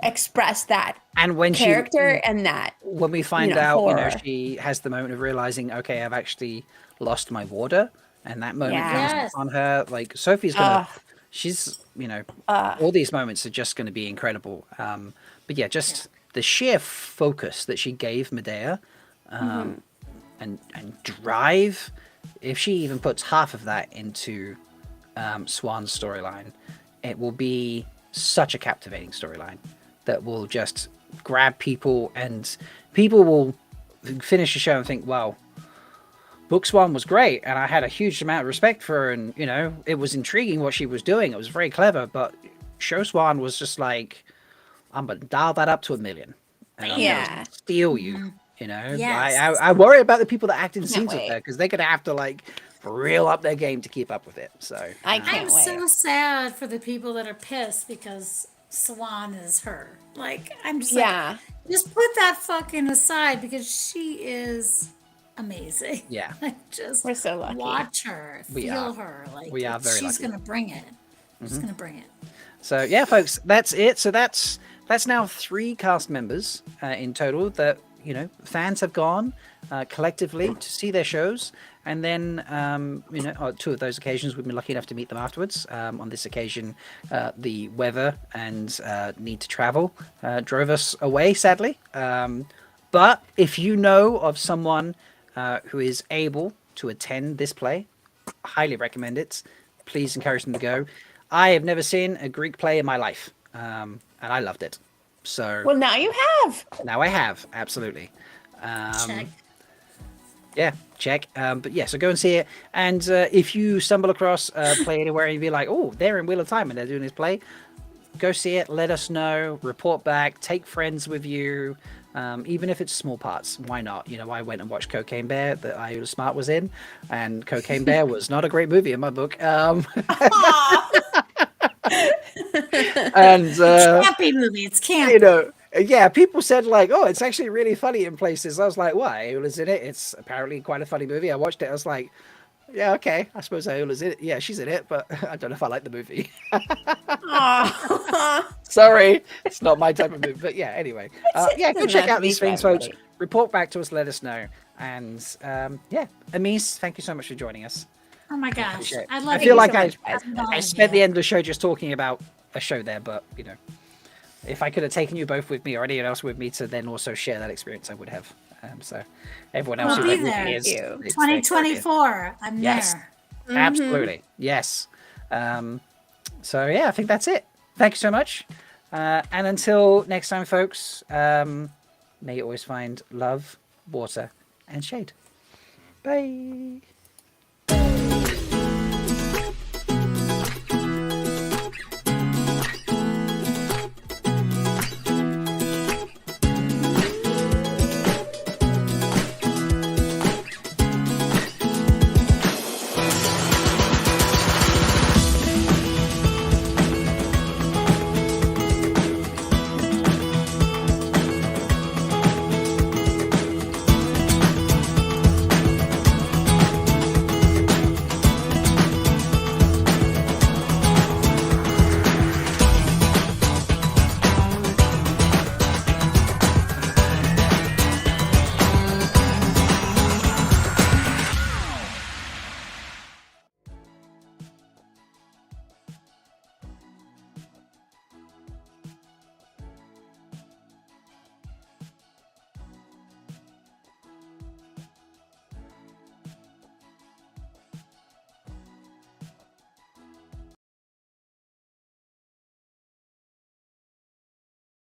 express that, and when character and that, when we find out, she has the moment of realizing, okay, I've actually lost my water, and that moment comes on her. Like Sophie's gonna, she's all these moments are just going to be incredible. But just the sheer focus that she gave Medea, and drive. If she even puts half of that into Swan's storyline, it will be such a captivating storyline that will just grab people, and people will finish the show and think, wow, Book Swan was great, and I had a huge amount of respect for her, and it was intriguing what she was doing. It was very clever, but Show Swan was just like, I'm gonna dial that up to 1,000,000, and I'm gonna steal you. I worry about the people that act in scenes with her, because they're gonna have to like reel up their game to keep up with it. So I'm so sad for the people that are pissed because Swan is her. Like, I'm just like, just put that fucking aside, because she is amazing. We're so lucky. Watch her, feel her. Like, we are very she's lucky. Gonna bring it. She's gonna bring it. So folks, that's it. So that's now 3 cast members in total that fans have gone collectively to see their shows, and then 2 of those occasions we've been lucky enough to meet them afterwards. On this occasion, the weather and need to travel drove us away, sadly. But if you know of someone who is able to attend this play, highly recommend it. Please encourage them to go. I have never seen a Greek play in my life, and I loved it. So well, now you have. Now I have, absolutely. Check. Yeah, check. But so go and see it. And if you stumble across a play anywhere and you be like, oh, they're in Wheel of Time and they're doing this play, go see it. Let us know. Report back. Take friends with you. Even if it's small parts, why not? I went and watched Cocaine Bear that Iola Smart was in, and Cocaine Bear was not a great movie in my book. And it's a campy movie. It's campy. People said like, oh, it's actually really funny in places. I was like, why? Iola's in it. It's apparently quite a funny movie. I watched it. I was like, yeah, okay. I suppose Iola's in it. Yeah, she's in it, but I don't know if I like the movie. Sorry, it's not my type of movie. But anyway. Go check out these things, folks. Report back to us, let us know. And Amys, thank you so much for joining us. Oh my gosh. Appreciate it. I'd love I feel you like so I, much, guys. I spent the end of the show just talking about a show there, but you know, if I could have taken you both with me or anyone else with me to then also share that experience, I would have. So everyone else We'll who be went with there. me is Thank you. it's their career. 2024. I'm Yes. there. Absolutely. Yes. So yeah, I think that's it. Thank you so much. And until next time, folks, may you always find love, water, and shade. Bye.